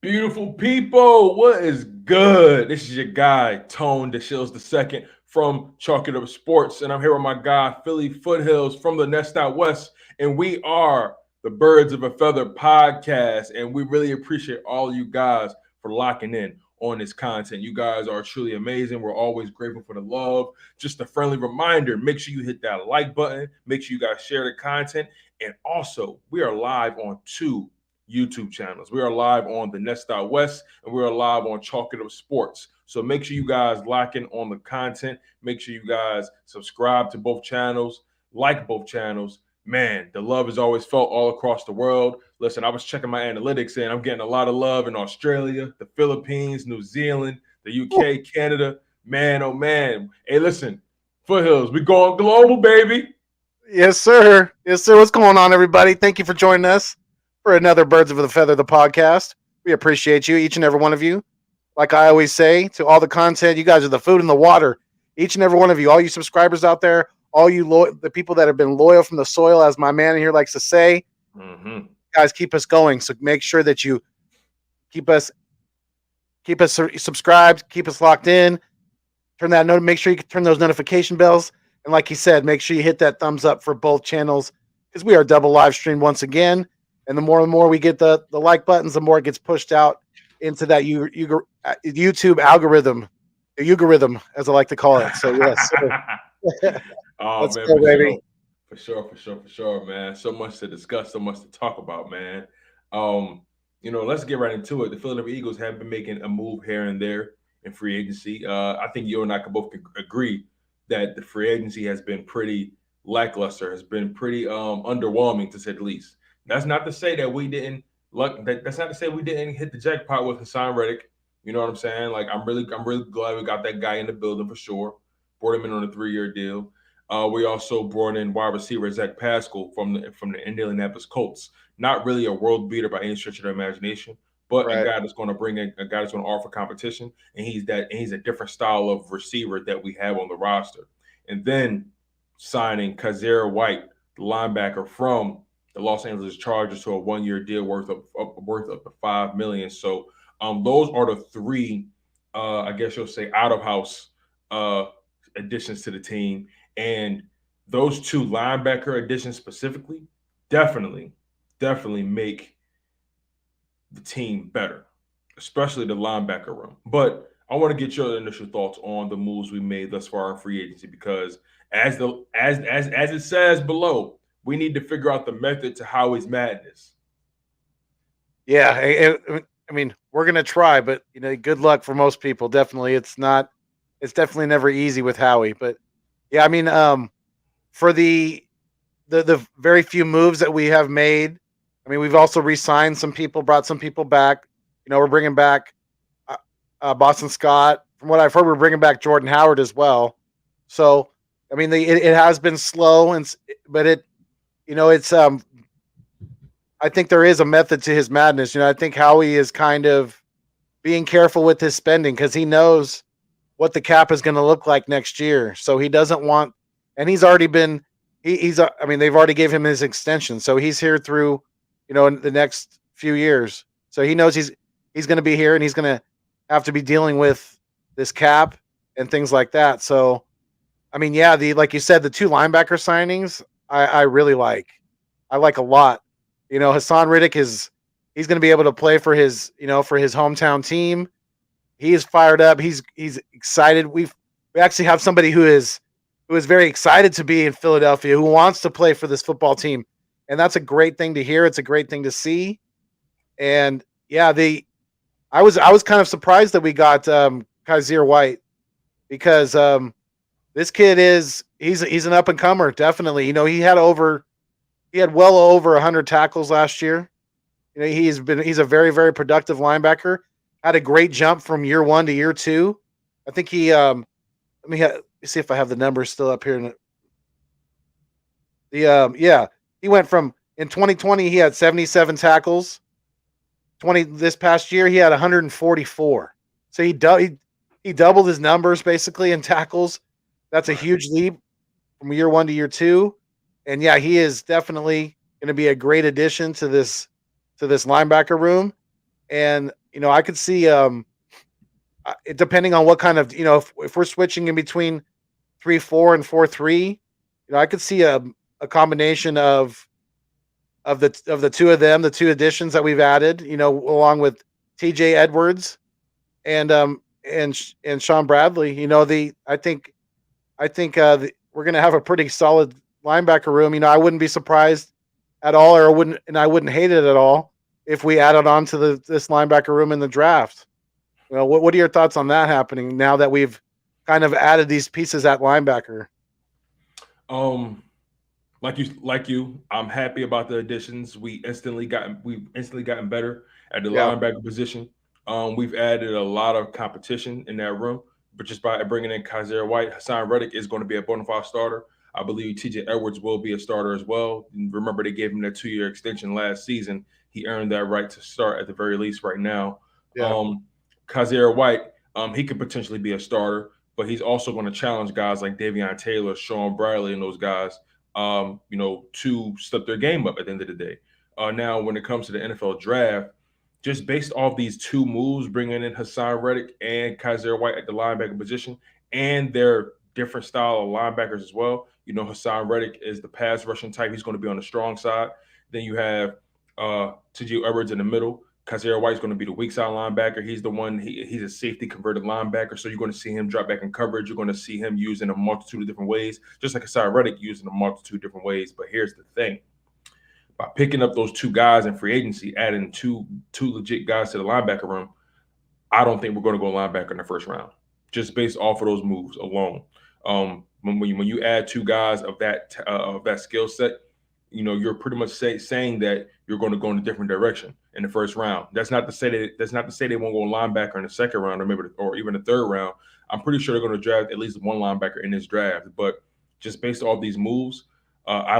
Beautiful people, what is good? This is your guy, Tone DeShields II from Chalk It Up Sports, and I'm here with my guy, Philly Foothills from the Nest Out West, and we are the Birds of a Feather podcast, and we really appreciate all you guys for locking in on this content. You guys are truly amazing. We're always grateful for the love. Just a friendly reminder, make sure you hit that like button, make sure you guys share the content, and also, we are live on YouTube channels. We are live on the Nest Out West and we are live on Chalk It Up Sports. So make sure you guys lock in on the content. Make sure you guys subscribe to both channels, like both channels. Man, the love is always felt all across the world. Listen, I was checking my analytics and I'm getting a lot of love in Australia, the Philippines, New Zealand, the UK, Canada. Man, oh man. Hey, listen, Foothills, we going global, baby. Yes, sir. Yes, sir. What's going on, everybody? Thank you for joining us for another Birds of a Feather, the podcast. We appreciate you, each and every one of you. Like I always say, to all the content, you guys are the food and the water. Each and every one of you, all you subscribers out there, all you the people that have been loyal from the soil, as my man here likes to say, guys, keep us going. So make sure that you keep us subscribed, keep us locked in. Make sure you turn those notification bells. And like he said, make sure you hit that thumbs up for both channels because we are double live streamed once again. And the more and more we get the like buttons, the more it gets pushed out into that YouTube algorithm, the algorithm, as I like to call it. So, yes. Oh, let's man, go, baby. For sure, man. So much to discuss, so much to talk about, man. Let's get right into it. The Philadelphia Eagles have been making a move here and there in free agency. I think you and I can both agree that the free agency has been pretty lackluster, has been pretty underwhelming to say the least. That's not to say that we didn't that's not to say we didn't hit the jackpot with Haason Reddick. You know what I'm saying? Like I'm really glad we got that guy in the building for sure. Brought him in on a 3-year deal. We also brought in wide receiver Zach Pascal from the Indianapolis Colts. Not really a world beater by any stretch of the imagination, but a guy that's going to bring in a guy that's going to offer competition, and he's a different style of receiver that we have on the roster. And then signing Kaiser White, the linebacker from the Los Angeles Chargers, to a 1-year deal worth up to $5 million. So those are the three, I guess you'll say, out of house additions to the team, and those two linebacker additions specifically definitely make the team better, especially the linebacker room. But I want to get your initial thoughts on the moves we made thus far in free agency, because as it says below, we need to figure out the method to Howie's madness. Yeah, I mean, we're gonna try, but good luck for most people. Definitely, it's definitely never easy with Howie. But yeah, I mean, for the very few moves that we have made, I mean, we've also re-signed some people, brought some people back. We're bringing back Boston Scott. From what I've heard, we're bringing back Jordan Howard as well. So, I mean, it has been slow, but it's I think there is a method to his madness. I think Howie is kind of being careful with his spending because he knows what the cap is going to look like next year. So he doesn't want, and he's already been, I mean, they've already gave him his extension. So he's here through, in the next few years. So he knows he's going to be here and he's going to have to be dealing with this cap and things like that. So, I mean, yeah, like you said, the two linebacker signings, I really like. I like a lot. Haason Reddick he's going to be able to play for his hometown team. He is fired up. He's excited. We actually have somebody who is very excited to be in Philadelphia, who wants to play for this football team. And that's a great thing to hear. It's a great thing to see. And yeah, I was kind of surprised that we got Kaiser White because this kid he's an up and comer, definitely. He had well over 100 tackles last year. He's a very, very productive linebacker. Had a great jump from year 1 to year 2. I think he let me see if I have the numbers still up here. He went from, in 2020 he had 77 tackles. This past year he had 144. So he doubled his numbers basically in tackles. That's a huge leap from year 1 to year 2. And yeah, he is definitely going to be a great addition to this linebacker room. And I could see depending on what kind of if we're switching in between 3-4 and 4-3, I could see a combination of the two of them, the two additions that we've added, along with TJ Edwards and and Sean Bradley. I think we're going to have a pretty solid linebacker room. I wouldn't be surprised at all, I wouldn't hate it at all if we added on to this linebacker room in the draft. What are your thoughts on that happening now that we've kind of added these pieces at linebacker? Like you, I'm happy about the additions. We've instantly gotten better at the Yeah, linebacker position. We've added a lot of competition in that room, but just by bringing in Kaiser White, Haason Reddick is going to be a bona fide starter. I believe TJ Edwards will be a starter as well. And remember, they gave him that 2-year extension last season. He earned that right to start at the very least right now. yeah. Um, Kaiser White, he could potentially be a starter, but he's also going to challenge guys like Davion Taylor, Sean Bradley, and those guys to step their game up at the end of the day. Now, when it comes to the NFL draft, just based off these two moves, bringing in Haason Reddick and Kaiser White at the linebacker position, and their different style of linebackers as well. Haason Reddick is the pass rushing type. He's going to be on the strong side. Then you have T.J. Edwards in the middle. Kaiser White's going to be the weak side linebacker. He's the one. He's a safety converted linebacker, so you're going to see him drop back in coverage. You're going to see him used in a multitude of different ways, just like Kaiser Reddick used in a multitude of different ways. But here's the thing: by picking up those two guys in free agency, adding two legit guys to the linebacker room, I don't think we're going to go linebacker in the first round, just based off of those moves alone. When you add two guys of that skill set, you're pretty much saying that you're going to go in a different direction in the first round. That's not to say they won't go linebacker in the second round or even the third round. I'm pretty sure they're going to draft at least one linebacker in this draft. But just based off these moves, I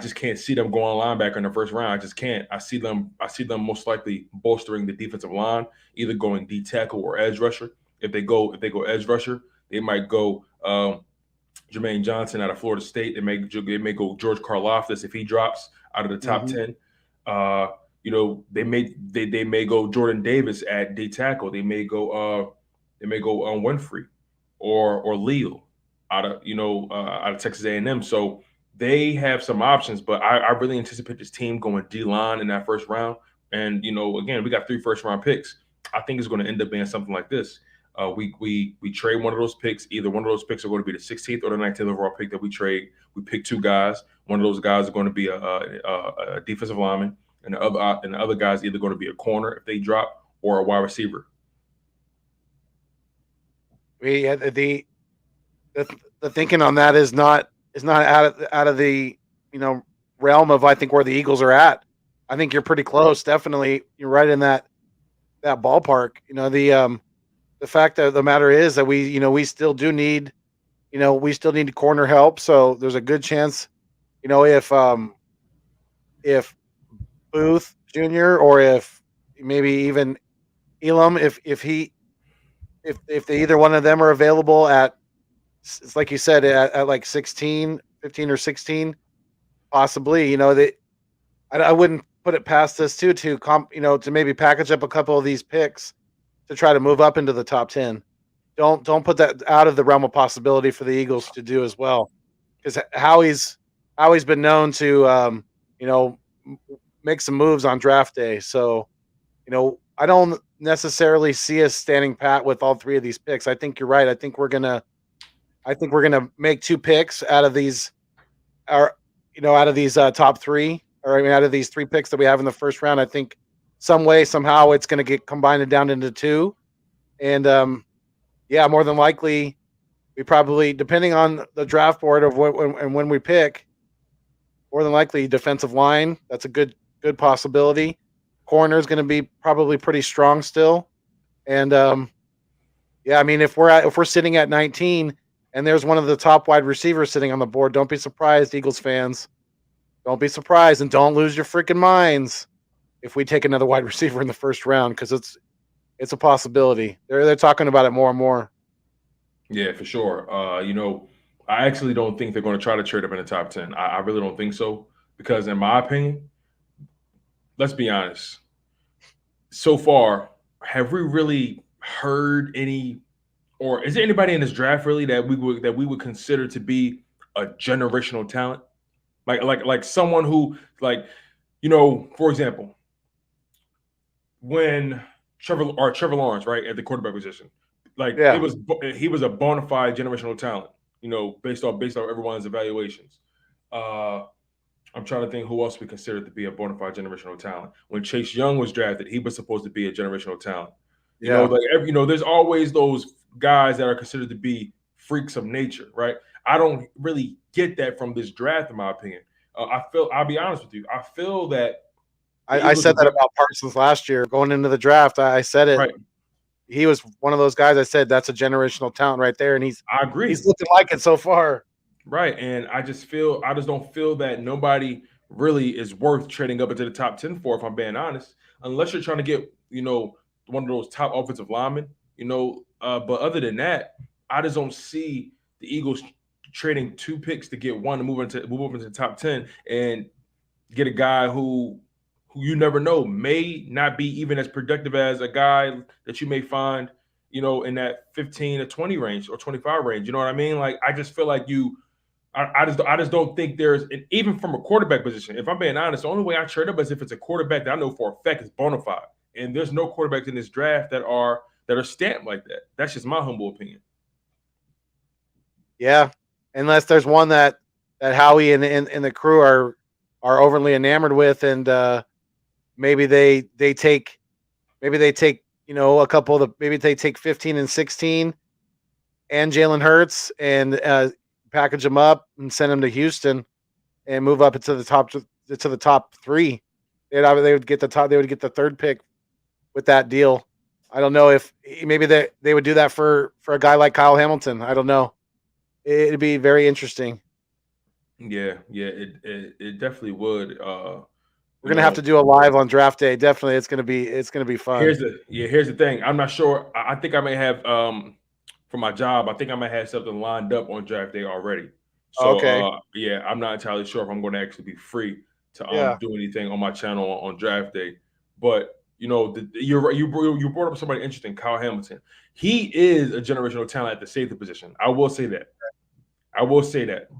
just can't see them going linebacker in the first round. I just can't. I see them most likely bolstering the defensive line, either going D tackle or edge rusher. If they go edge rusher, they might go Jermaine Johnson out of Florida State. They may go George Karlaftis if he drops out of the top Mm-hmm. 10. They may go Jordan Davis at D tackle. They may go Winfrey or Leal out of Texas A&M. So they have some options, but I really anticipate this team going D line in that first round. And again, we got 3 first-round picks. I think it's going to end up being something like this. We trade one of those picks. Either one of those picks are going to be the 16th or the 19th overall pick that we trade. We pick 2 guys. One of those guys are going to be a defensive lineman, and the other guy's either going to be a corner if they drop or a wide receiver. The thinking on that is not out of the realm of I think where the Eagles are at. I think you're pretty close. Definitely, you're right in that ballpark. The fact of the matter is that we still do need corner help. So there's a good chance, if Booth Jr. or if maybe even Elam, if either one of them are available at, it's like you said, at like 16, 15 or 16, possibly, I wouldn't put it past us to maybe package up a couple of these picks to try to move up into the top 10. Don't put that out of the realm of possibility for the Eagles to do as well, because Howie's been known to make some moves on draft day. So I don't necessarily see us standing pat with all 3 of these picks. I think you're right. I think we're gonna make 2 picks out of these, top 3, or out of these 3 picks that we have in the first round. I think some way, somehow, it's going to get combined down into 2, and more than likely, we probably, depending on the draft board of when we pick, more than likely defensive line. That's a good possibility. Corner is going to be probably pretty strong still, and if we're sitting at 19 and there's one of the top wide receivers sitting on the board, don't be surprised, Eagles fans. Don't be surprised, and don't lose your freaking minds if we take another wide receiver in the first round, because it's a possibility. They're talking about it more and more. Yeah, for sure. I actually don't think they're going to try to trade up in the top 10. I really don't think so, because in my opinion, let's be honest. So far, have we really heard any, or is there anybody in this draft really that we would consider to be a generational talent? Like someone who, like, for example, when Trevor Lawrence, right, at the quarterback position, like Yeah. he was a bona fide generational talent, based off everyone's evaluations. Uh, I'm trying to think who else we consider to be a bona fide generational talent. When Chase Young was drafted, he was supposed to be a generational talent. Yeah. There's always those guys that are considered to be freaks of nature, right? I don't really get that from this draft, in my opinion. I'll be honest with you, I feel that the I Eagles said are that about Parsons last year going into the draft. I said it. right. He was one of those guys. I said that's a generational talent right there, and he's I agree. looking like it so far. Right. And I just don't feel that nobody really is worth trading up into the top 10 for, if I'm being honest, unless you're trying to get, one of those top offensive linemen, but other than that, I just don't see the Eagles trading 2 picks to get one to move up into the top 10 and get a guy who you never know may not be even as productive as a guy that you may find, in that 15 to 20 range or 25 range. You know what I mean? Like, I just feel like I just don't think there's, and even from a quarterback position, if I'm being honest, the only way I trade up is if it's a quarterback that I know for a fact is bona fide. And there's no quarterbacks in this draft that are stamped like that. That's just my humble opinion. Yeah, unless there's one that Howie and the crew are overly enamored with, and maybe they take a couple of maybe they take 15 and 16 and Jalen Hurts and package them up and send them to Houston and move up into the top 3. They would get the third pick with that deal. I don't know if maybe they would do that for a guy like Kyle Hamilton. I don't know. It'd be very interesting. Yeah, it definitely would. We're gonna have to do a live on draft day. Definitely, it's gonna be fun. Here's the thing. I'm not sure. I think I may have for my job. I think I might have something lined up on draft day already. So Okay. yeah, I'm not entirely sure if I'm going to actually be free to Yeah. do anything on my channel on draft day. But you're right. You brought up somebody interesting, Kyle Hamilton. He is a generational talent at the safety position. I will say that.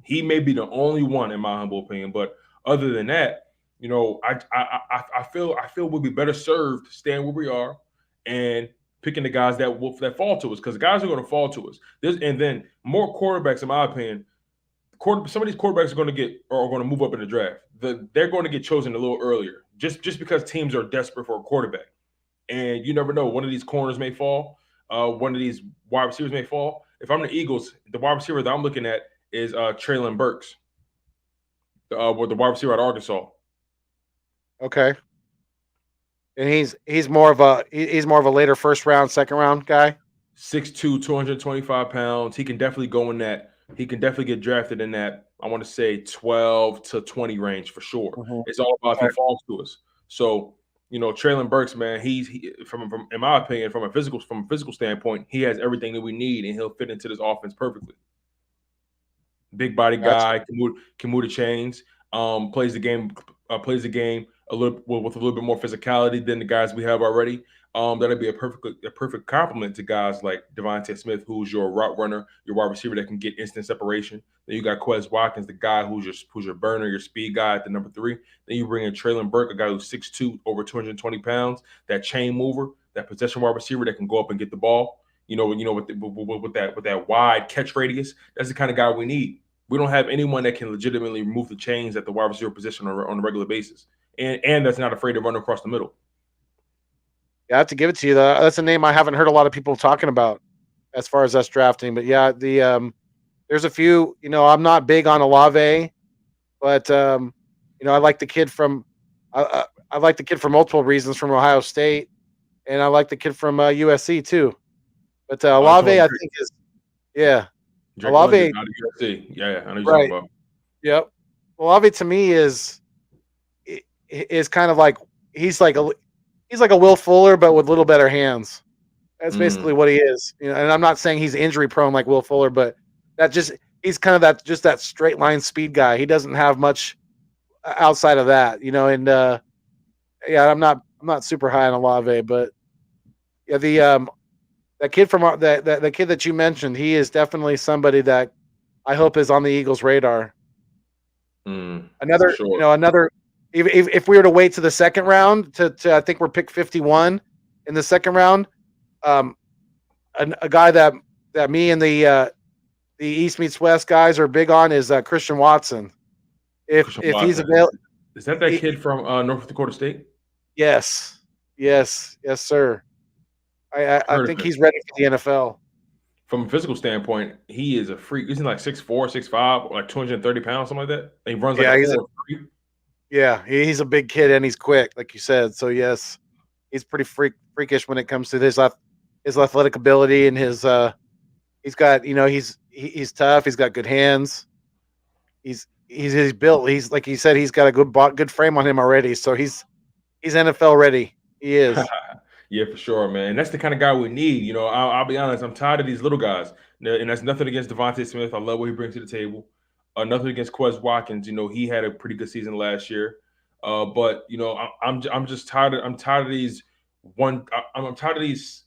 He may be the only one, in my humble opinion. But other than that, I feel we'll be better served staying where we are and picking the guys that fall to us, because guys are going to fall to us. And then more quarterbacks, in my opinion. Some of these quarterbacks are going to move up in the draft. They're going to get chosen a little earlier, just because teams are desperate for a quarterback. And you never know, one of these corners may fall. One of these wide receivers may fall. If I'm the Eagles, the wide receiver that I'm looking at is Traylon Burks, with the wide receiver at Arkansas. Okay. And he's more of a later first round, second round guy. 6'2", 225 pounds. He can definitely go in that. He can definitely get drafted in that, I want to say, 12 to 20 range for sure. Mm-hmm. It's all about if he falls to us. So, Traylon Burks, man, he from in my opinion, from a physical standpoint, he has everything that we need, and he'll fit into this offense perfectly. Big body guy, can move the chains, plays the game a little with a little bit more physicality than the guys we have already. That'd be a perfect compliment to guys like Devontae Smith, who's your route runner, your wide receiver that can get instant separation. Then you got Quez Watkins, the guy who's your burner, your speed guy at the number 3. Then you bring in Traylon Burke, a guy who's 6'2", over 220 pounds, that chain mover, that possession wide receiver that can go up and get the ball. With that wide catch radius, that's the kind of guy we need. We don't have anyone that can legitimately move the chains at the wide receiver position on a regular basis, and that's not afraid to run across the middle. Yeah, I have to give it to you. That's a name I haven't heard a lot of people talking about as far as us drafting. But yeah, there's a few. I'm not big on Olave, but I like the kid from I like the kid for multiple reasons from Ohio State, and I like the kid from USC too. But Olave, I think is Drake Olave London out of USC. Yeah, I know you're right. talking about. Yep. Olave to me is kind of like he's like a Will Fuller, but with a little better hands. That's basically what he is. And I'm not saying he's injury prone like Will Fuller, but he's kind of that straight line speed guy. He doesn't have much outside of that, and I'm not super high on Olave, but Yeah, that kid from the kid that you mentioned, he is definitely somebody that I hope is on the Eagles' radar. For Another, sure. another. If we were to wait to the second round to I think we're pick 51 in the second round, um, a guy that me and the East meets West guys are big on is Christian Watson. Christian If he's Watson. available, Is that kid from North Dakota State? yes, yes, sir. I've I heard of think him. he's ready for the NFL. From a physical standpoint, he is a freak. Isn't he like 6'4", 6'5", like 230 pounds, something like that? And he runs like Yeah, a 4.3. he's a big kid and he's quick, like you said. So yes, he's pretty freakish when it comes to his athletic ability and he's got he's tough. He's got good hands. He's built. He's like you said. He's got a good frame on him already. So he's NFL ready. He is. Yeah, for sure, man. And that's the kind of guy we need. I'll be honest. I'm tired of these little guys, and that's nothing against Devontae Smith. I love what he brings to the table. Nothing against Quez Watkins. He had a pretty good season last year. But I'm just tired. I'm tired of these I'm tired of these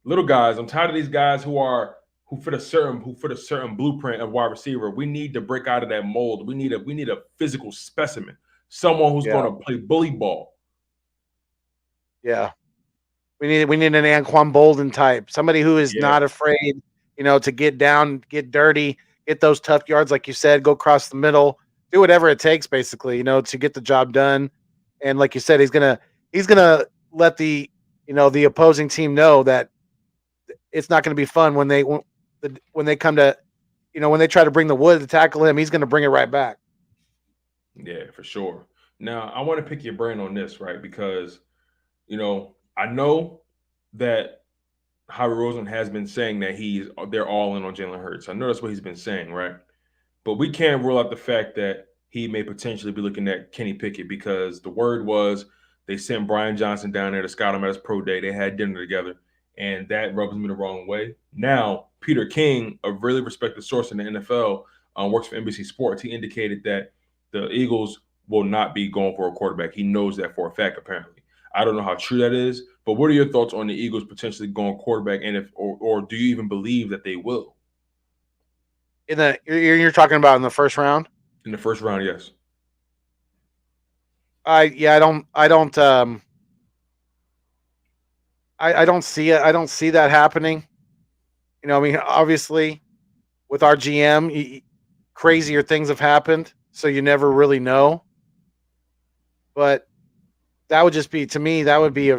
little guys. I'm tired of these guys who fit a certain blueprint of wide receiver. We need to break out of that mold. We need a physical specimen, someone who's Yeah. going to play bully ball. Yeah. We need an Anquan Bolden type, somebody who is Yeah. not afraid, to get down, get dirty, get those tough yards, like you said, go across the middle, do whatever it takes, basically, to get the job done. And like you said, he's gonna let the opposing team know that it's not going to be fun when they come to, when they try to bring the wood to tackle him. He's going to bring it right back. Yeah, for sure. Now, I want to pick your brain on this, right? Because, I know that Howie Roseman has been saying that they're all in on Jalen Hurts. I know that's what he's been saying, right? But we can't rule out the fact that he may potentially be looking at Kenny Pickett, because the word was they sent Brian Johnson down there to scout him at his pro day. They had dinner together, and that rubs me the wrong way. Now, Peter King, a really respected source in the NFL, works for NBC Sports. He indicated that the Eagles will not be going for a quarterback. He knows that for a fact, apparently. I don't know how true that is, but what are your thoughts on the Eagles potentially going quarterback, and or do you even believe that they will? You're talking about in the first round? In the first round, yes. I don't see it. I don't see that happening. I mean, obviously, with our GM, crazier things have happened, so you never really know. But that would just be, to me, that would be a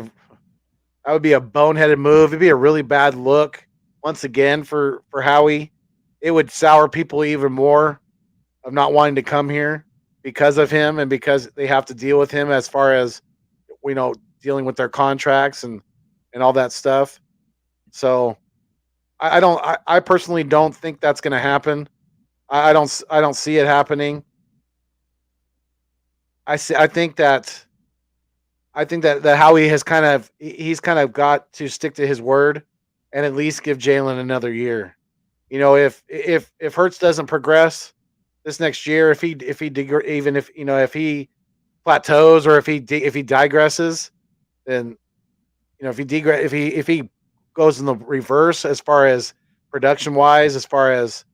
boneheaded move. It'd be a really bad look once again for Howie. It would sour people even more of not wanting to come here because of him and because they have to deal with him as far as dealing with their contracts and all that stuff. So I personally don't think that's going to happen. I don't see it happening. I think that Howie has he's kind of got to stick to his word and at least give Jalen another year. If Hurts doesn't progress this next year, if he if he plateaus or if he digresses, then if he goes in the reverse as far as production wise, as far as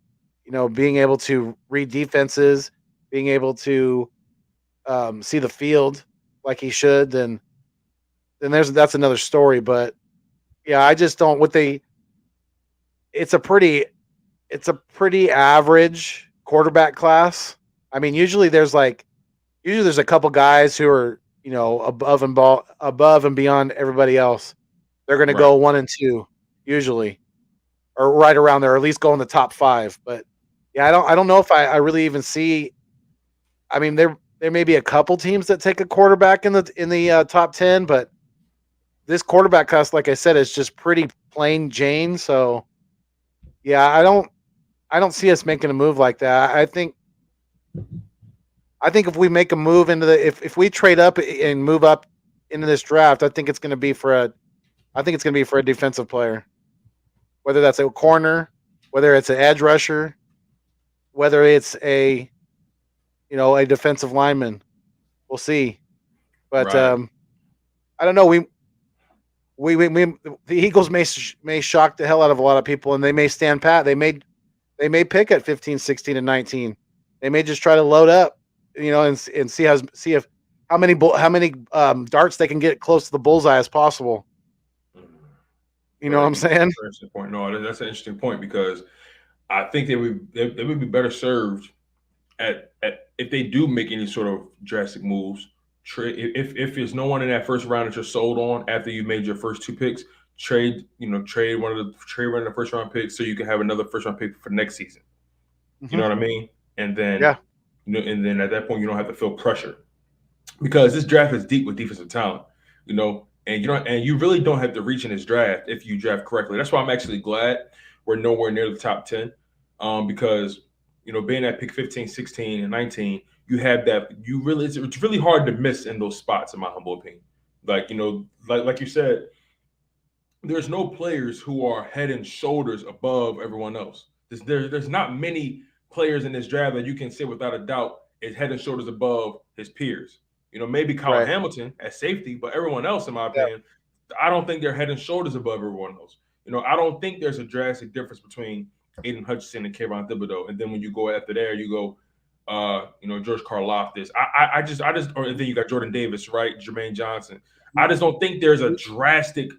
being able to read defenses, being able to see the field like he should, then that's another story. But yeah, I just don't. It's a pretty average quarterback class. I mean, usually there's a couple guys who are above and beyond everybody else. They're going to Right. go 1 and 2 usually, or right around there, or at least go in the top 5. But yeah, I don't know if I really even see. I mean, there may be a couple teams that take a quarterback in the top 10, but this quarterback class, like I said, is just pretty plain Jane. So yeah, I don't see us making a move like that. I think if we make a move into if we trade up and move up into this draft, I think it's going to be for a defensive player, whether that's a corner, whether it's an edge rusher, whether it's a defensive lineman. We'll see, but Right. I don't know. the Eagles may shock the hell out of a lot of people, and they may stand pat. They may pick at 15, 16, and 19. They may just try to load up, and see if how many darts they can get close to the bullseye as possible. You know what Right. I'm saying? Interesting point. No, that's an interesting point because I think they would be better served at if they do make any sort of drastic moves. If there's no one in that first round that you're sold on after you made your first two picks, trade one of the first round picks so you can have another first round pick for next season. You know what I mean? And then Yeah. and then at that point you don't have to feel pressure because this draft is deep with defensive talent. And you really don't have to reach in this draft if you draft correctly. That's why I'm actually glad we're nowhere near the top 10, because being at pick 15, 16, and 19, you have that. It's really hard to miss in those spots, in my humble opinion. Like you said, there's no players who are head and shoulders above everyone else. There's not many players in this draft that you can say without a doubt is head and shoulders above his peers. Maybe Kyle Hamilton at safety, but everyone else, in my opinion, I don't think they're head and shoulders above everyone else. I don't think there's a drastic difference between Aiden Hutchinson and Kayvon Thibodeau. And then when you go after there, you go, George Karlaftis. Or then you got Jordan Davis, right? Jermaine Johnson. I just don't think there's a drastic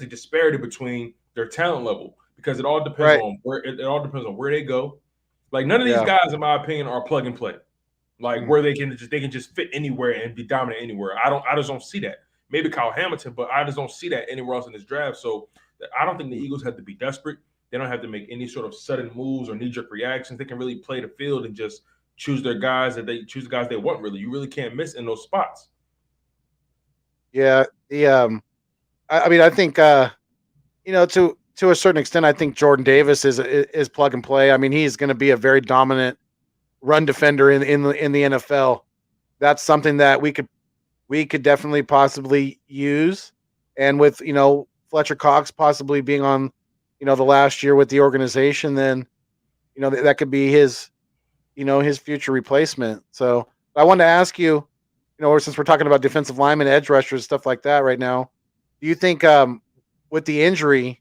disparity between their talent level because it all depends on where they go. Like none of these guys, in my opinion, are plug and play. Like where they can just fit anywhere and be dominant anywhere. I just don't see that. Maybe Kyle Hamilton, but I just don't see that anywhere else in this draft. So I don't think the Eagles have to be desperate. They don't have to make any sort of sudden moves or knee-jerk reactions. They can really play the field and just choose the guys they want. Really, you really can't miss in those spots. Yeah, I think to a certain extent, I think Jordan Davis is plug and play. I mean, he's going to be a very dominant run defender in the NFL. That's something that we could definitely possibly use. And with Fletcher Cox possibly being on the last year with the organization, then that could be his his future replacement. So I wanted to ask you, since we're talking about defensive linemen, edge rushers, stuff like that right now, do you think with the injury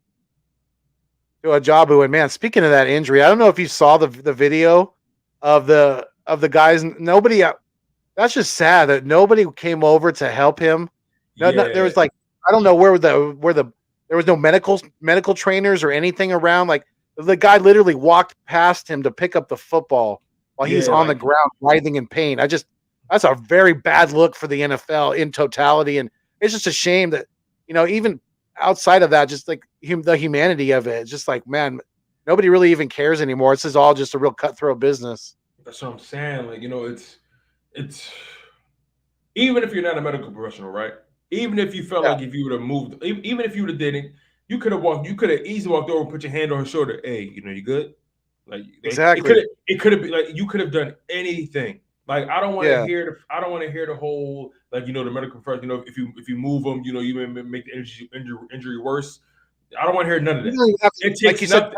to Ajabu, and man, speaking of that injury, I don't know if you saw the video of the guys. Nobody. That's just sad that nobody came over to help him. No, there was I don't know where there was no medical trainers or anything around. Like the guy literally walked past him to pick up the football while he's on the ground writhing in pain. That's a very bad look for the NFL in totality, and it's just a shame that even outside of that, just like the humanity of it, it's just like, man, nobody really even cares anymore. This is all just a real cutthroat business. That's what I'm saying. Like, it's even if you're not a medical professional, right? Even if you felt like if you would have moved, even if you would have did it, you could have easily walked over and put your hand on her shoulder. Hey, you good? Like exactly. It could have been like you could have done anything. Like I don't want to hear the whole the medical professional. If you move them, you may make the injury worse. I don't want to hear none of that. It takes nothing.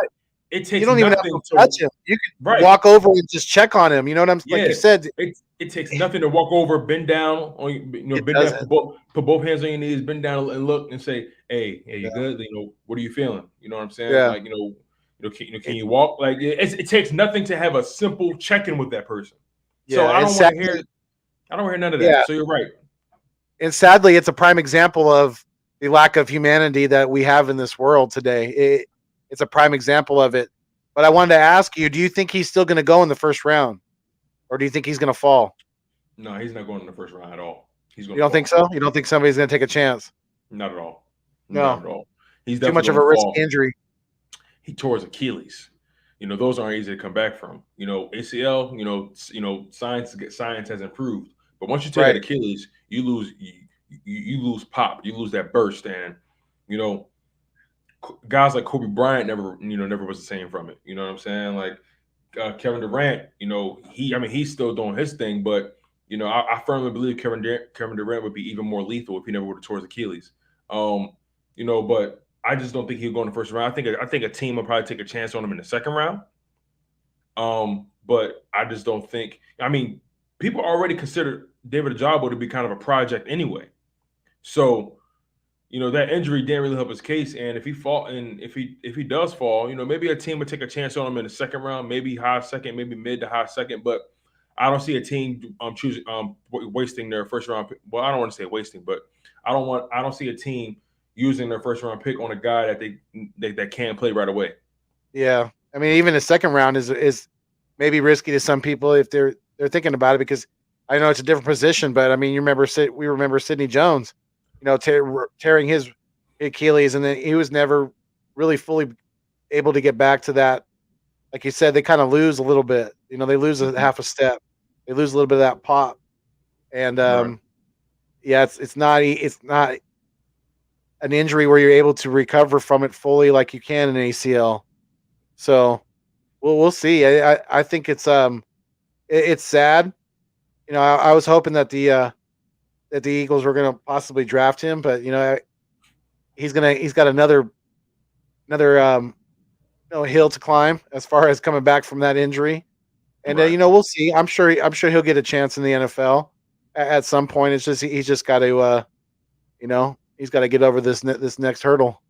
It takes you don't even have to touch him. You can walk over and just check on him. You know what I'm like you said. It takes nothing to walk over, bend down, bend down, put both hands on your knees, bend down and look and say, "Hey, you good? What are you feeling? You know what I'm saying? Yeah. Like, can you walk? Like, it takes nothing to have a simple check-in with that person. Yeah, so I don't want to hear none of that. Yeah. So you're right. And sadly, it's a prime example of the lack of humanity that we have in this world today. It's a prime example of it. But I wanted to ask you, do you think he's still going to go in the first round? Or do you think he's going to fall? No, he's not going in the first round at all. You don't think so? You don't think somebody's going to take a chance? Not at all. No. Not at all. He's too much of a risky injury. He tore his Achilles. Those aren't easy to come back from. ACL, science has improved. But once you tear that Achilles, you lose pop. You lose that burst. And, guys like Kobe Bryant never was the same from it. You know what I'm saying? Like Kevin Durant, he's still doing his thing, but I firmly believe Kevin Durant would be even more lethal if he never would have tore his Achilles. But I just don't think he'll go in the first round. I think a team will probably take a chance on him in the second round. But I just don't think. People already consider David Ojabo to be kind of a project anyway. So that injury didn't really help his case. And if he does fall, maybe a team would take a chance on him in the second round, maybe high second, maybe mid to high second. But I don't see a team choosing wasting their first round pick. Well, I don't want to say wasting, but I don't see a team using their first round pick on a guy that can't play right away. Yeah, I mean, even the second round is maybe risky to some people if they're thinking about it, because I know it's a different position, but I mean, we remember Sidney Jones, tearing his Achilles, and then he was never really fully able to get back to that. Like you said, they kind of lose a little bit. They lose a Mhm. half a step. They lose a little bit of that pop, and Right. yeah, it's not an injury where you're able to recover from it fully like you can in an ACL. So we'll see. I think it's sad. I was hoping that the Eagles were going to possibly draft him, but he's got another hill to climb as far as coming back from that injury. And Right. we'll see. I'm sure he'll get a chance in the NFL at some point. It's just he's just got to he's got to get over this next hurdle.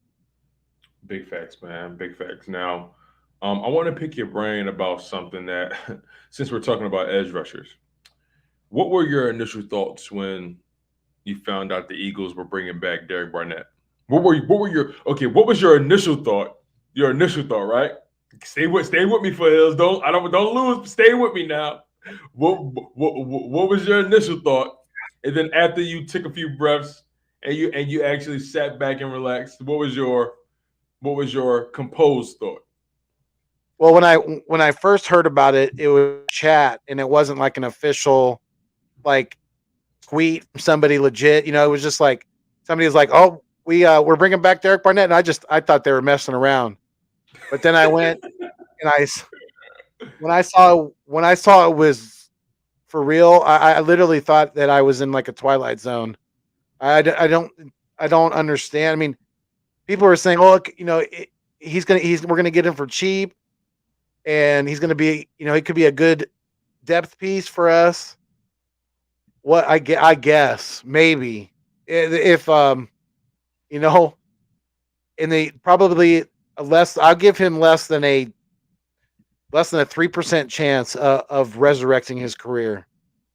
Big facts, man. Big facts. Now, I want to pick your brain about something that, since we're talking about edge rushers, what were your initial thoughts when you found out the Eagles were bringing back Derek Barnett? What was your initial thought? Your initial thought, right? Stay with me, Foothills. Don't lose. Stay with me now. What was your initial thought? And then after you took a few breaths and you actually sat back and relaxed, what was your composed thought? Well, when I first heard about it, it was chat, and it wasn't like an official like tweet from somebody legit. It was just like somebody was like, "Oh, we're bringing back Derek Barnett," and I thought they were messing around. But then I went and when I saw it was for real, I literally thought that I was in like a Twilight Zone. I don't understand. I mean, people were saying, "Oh, look, we're gonna get him for cheap, and he's gonna be, he could be a good depth piece for us." What I guess maybe if you know, and they probably less. I'll give him less than a 3% chance of resurrecting his career.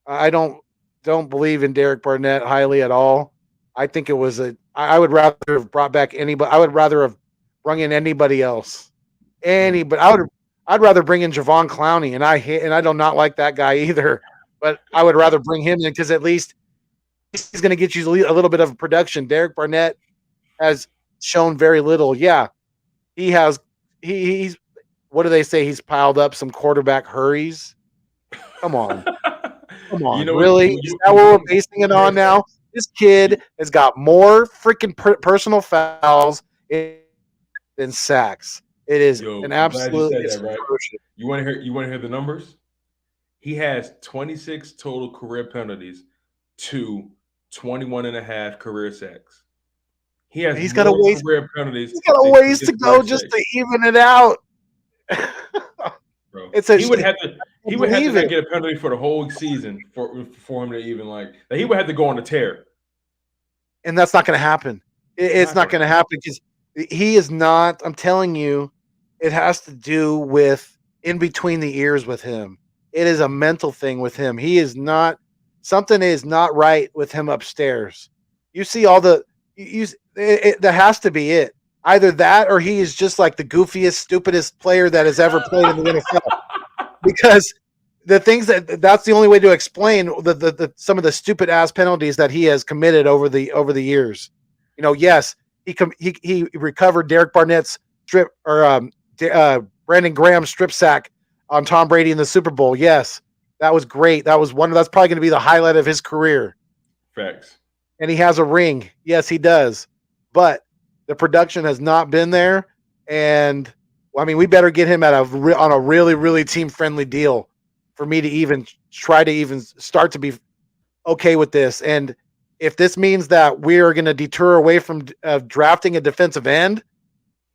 I don't believe in Derek Barnett highly at all. I think it was I would rather have brought back anybody. I would rather have brought in anybody else. But I'd rather bring in Javon Clowney, and I do not like that guy either. But I would rather bring him in because at least he's going to get you a little bit of production. Derek Barnett has shown very little. Yeah, he has. He's what do they say? He's piled up some quarterback hurries. Come on, come you on, know what? really? Is that what we're basing it on now? This kid has got more freaking personal fouls than sacks. It is Yo, an I'm glad you absolute. said It's that, right? atrocious. You want to hear the numbers? He has 26 total career penalties to 21 and a half career sacks. He has He's got a more ways. career penalties He's got a than ways career to go just sacks, to even it out. bro. It's a. He would I have to he can't would have to believe not it. get a penalty for the whole season for him to even like he would have to go on a tear. And that's not going to happen. It's It's not not going to going to happen. happen because he is not. I'm telling you, it has to do with in between the ears with him. It is a mental thing with him. He is not. Something is not right with him upstairs. You see all the. That has to be it. Either that or he is just like the goofiest, stupidest player that has ever played in the NFL. Because the things that's the only way to explain the some of the stupid ass penalties that he has committed over the years. Yes, he recovered Derek Barnett's strip or Brandon Graham's strip sack on Tom Brady in the Super Bowl. Yes, that was great. That's probably going to be the highlight of his career. Facts. And he has a ring. Yes, he does. But the production has not been there. And I mean, we better get him on a really, really team friendly deal for me to even try to even start to be okay with this. And if this means that we are going to deter away from drafting a defensive end,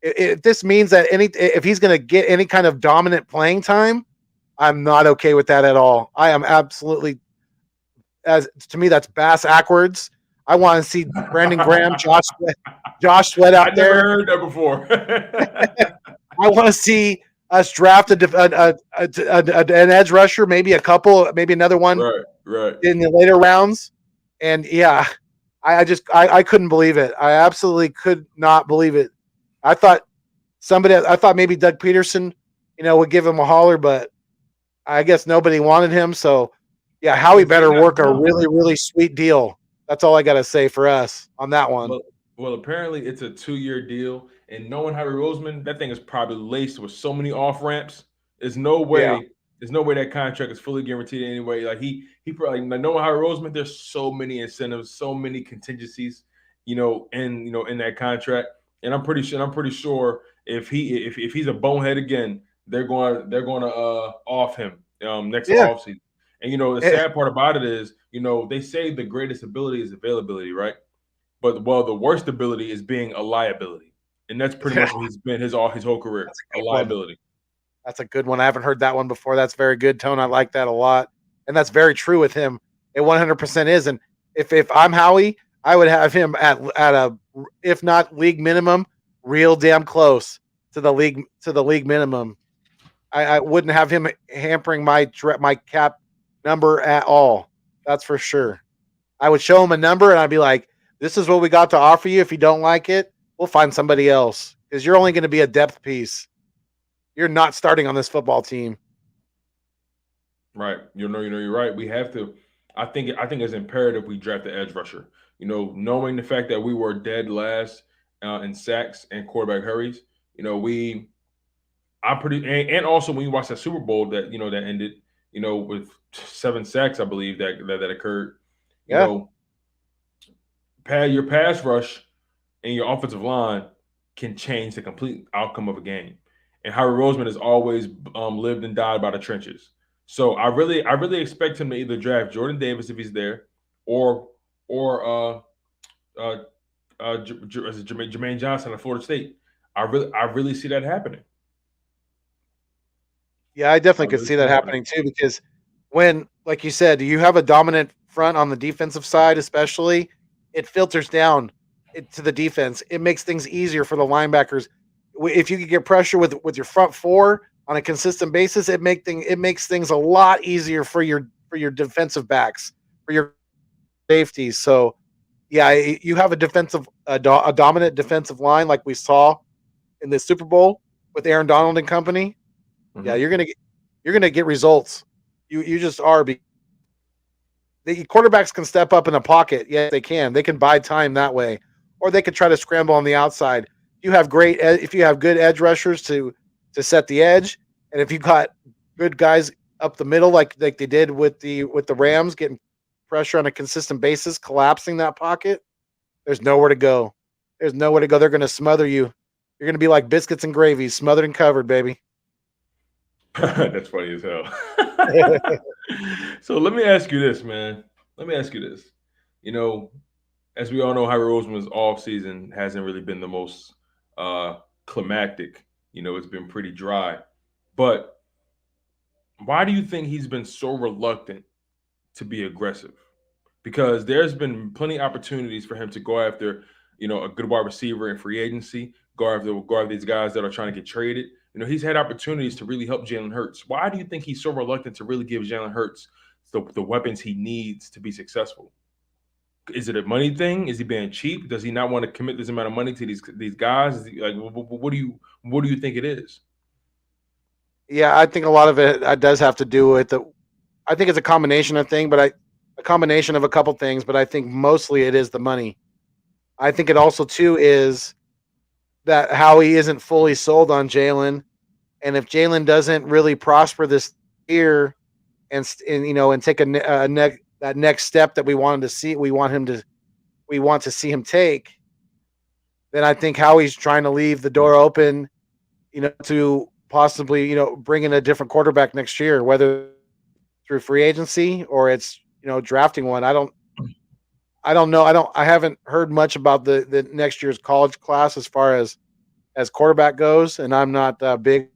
if this means that if he's going to get any kind of dominant playing time, I'm not okay with that at all. I am absolutely, as to me, that's bass backwards. I want to see Brandon Graham, Josh Sweat I out never there. heard that before. I want to see us draft an edge rusher, maybe a couple, maybe another one Right, right. in the later rounds. And yeah, I couldn't believe it. I absolutely could not believe it. I thought I thought maybe Doug Peterson, would give him a holler, but I guess nobody wanted him. So yeah, Howie Because they better got work a bumped. really, really sweet deal. That's all I got to say for us on that one. Well, apparently it's a 2-year deal, and knowing Harry Roseman, that thing is probably laced with so many off ramps. There's no Yeah. way. There's no way that contract is fully guaranteed anyway. Like he probably like, knowing Harry Roseman, there's so many incentives, so many contingencies, in that contract. And I'm pretty sure if he's a bonehead again, they're going to off him next Yeah. offseason. And the Eh, sad part about it is, they say the greatest ability is availability, right? But the worst ability is being a liability, and that's pretty yeah. much what he's been his whole career, That's a a good one. liability. That's a good one. I haven't heard that one before. That's very good, Tone. I like that a lot. And that's very true with him. It 100% is. And if I'm Howie, I would have him at a, if not league minimum, real damn close to the league minimum. I wouldn't have him hampering my cap number at all. That's for sure. I would show him a number and I'd be like, "This is what we got to offer you. If you don't like it, we'll find somebody else because you're only going to be a depth piece. You're not starting on this football team." Right. You're right. We have to. I think it's imperative we draft the edge rusher. Knowing the fact that we were dead last in sacks and quarterback hurries. We I pretty and also when you watch that Super Bowl that ended, with 7 sacks, I believe that occurred. You Yeah. know, your pass rush and your offensive line can change the complete outcome of a game. And Howie Roseman has always lived and died by the trenches. So I really expect him to either draft Jordan Davis if he's there, or uh, Jermaine Johnson at Florida State. I really see that happening. Yeah, I I definitely could really see see that that happening. happening too because when, like you said, you have a dominant front on the defensive side, especially, it filters down to the defense. It makes things easier for the linebackers. If you could get pressure with your front four on a consistent basis, it makes things a lot easier for your defensive backs, for your safeties. So yeah, you have a dominant defensive line like we saw in the Super Bowl with Aaron Donald and company. Yeah, Hmm. you're gonna get results. You just are. The quarterbacks can step up in a pocket. Yes, they can. They can buy time that way, or they could try to scramble on the outside. If you have good edge rushers to set the edge, and if you got good guys up the middle like they did with the Rams, getting pressure on a consistent basis, collapsing that pocket, there's nowhere to go. There's nowhere to go. They're going to smother you. You're going to be like biscuits and gravy, smothered and covered, baby. That's funny as hell. So let me ask you this, man. Let me ask you this. You know, as we all know, Harry Roseman's off season hasn't really been the most uh, climactic. It's been pretty dry. But why do you think he's been so reluctant to be aggressive? Because there's been plenty of opportunities for him to go after, a good wide receiver in free agency, go after these guys that are trying to get traded. He's had opportunities to really help Jalen Hurts. Why do you think he's so reluctant to really give Jalen Hurts the weapons he needs to be successful? Is it a money thing? Is he being cheap? Does he not want to commit this amount of money to these guys? Like, what do you think it is? Yeah, I think a lot of it does have to do with the. I think it's a combination of thing, but a combination of a couple things, but I think mostly it is the money. I think it also too is that Howie isn't fully sold on Jalen, and if Jalen doesn't really prosper this year and take that next step that we want to see him take, then I think Howie's trying to leave the door open, to possibly bring in a different quarterback next year, whether through free agency or it's drafting one. I don't know. I haven't heard much about the next year's college class as quarterback goes, and I'm not a big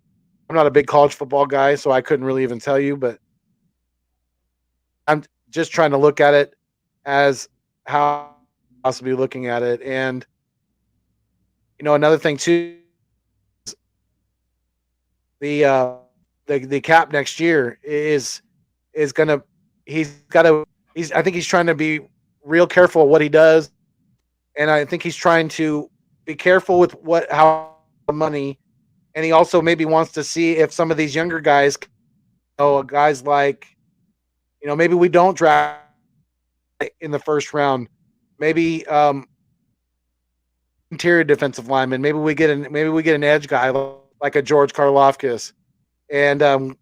college football guy, so I couldn't really even tell you. But I'm just trying to look at it as how possibly looking at it. And another thing too, the uh, the cap next year is gonna he's got to he's I think he's trying to be real careful what he does, and I think he's trying to be careful with how money, and he also maybe wants to see if some of these younger guys, guys like maybe we don't draft in the first round, maybe interior defensive lineman, maybe we get an edge guy like a George Karlaftis, and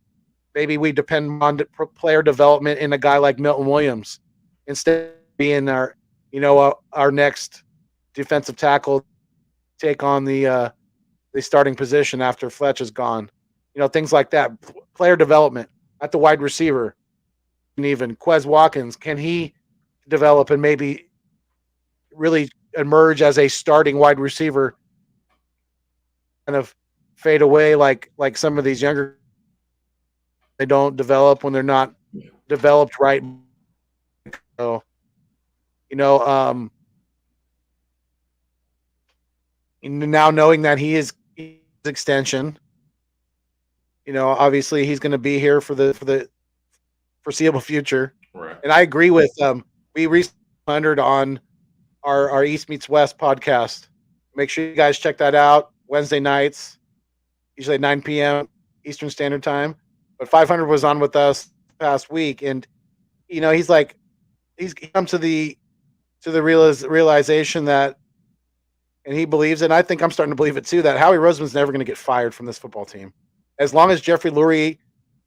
maybe we depend on player development in a guy like Milton Williams instead of being our next defensive tackle take on the starting position after Fletch is gone. Things like that. Player development at the wide receiver, and even Quez Watkins, can he develop and maybe really emerge as a starting wide receiver, kind of fade away like some of these younger, they don't develop when they're not developed right. So, now knowing that he is extension, obviously he's going to be here for the foreseeable future. Right. And I agree with we recently on our East Meets West podcast. Make sure you guys check that out. Wednesday nights, usually at 9 p.m. Eastern Standard Time. But 500 was on with us past week, and he's come to the realization that, and he believes, and I think I'm starting to believe it too, that Howie Roseman's never going to get fired from this football team. As long as Jeffrey Lurie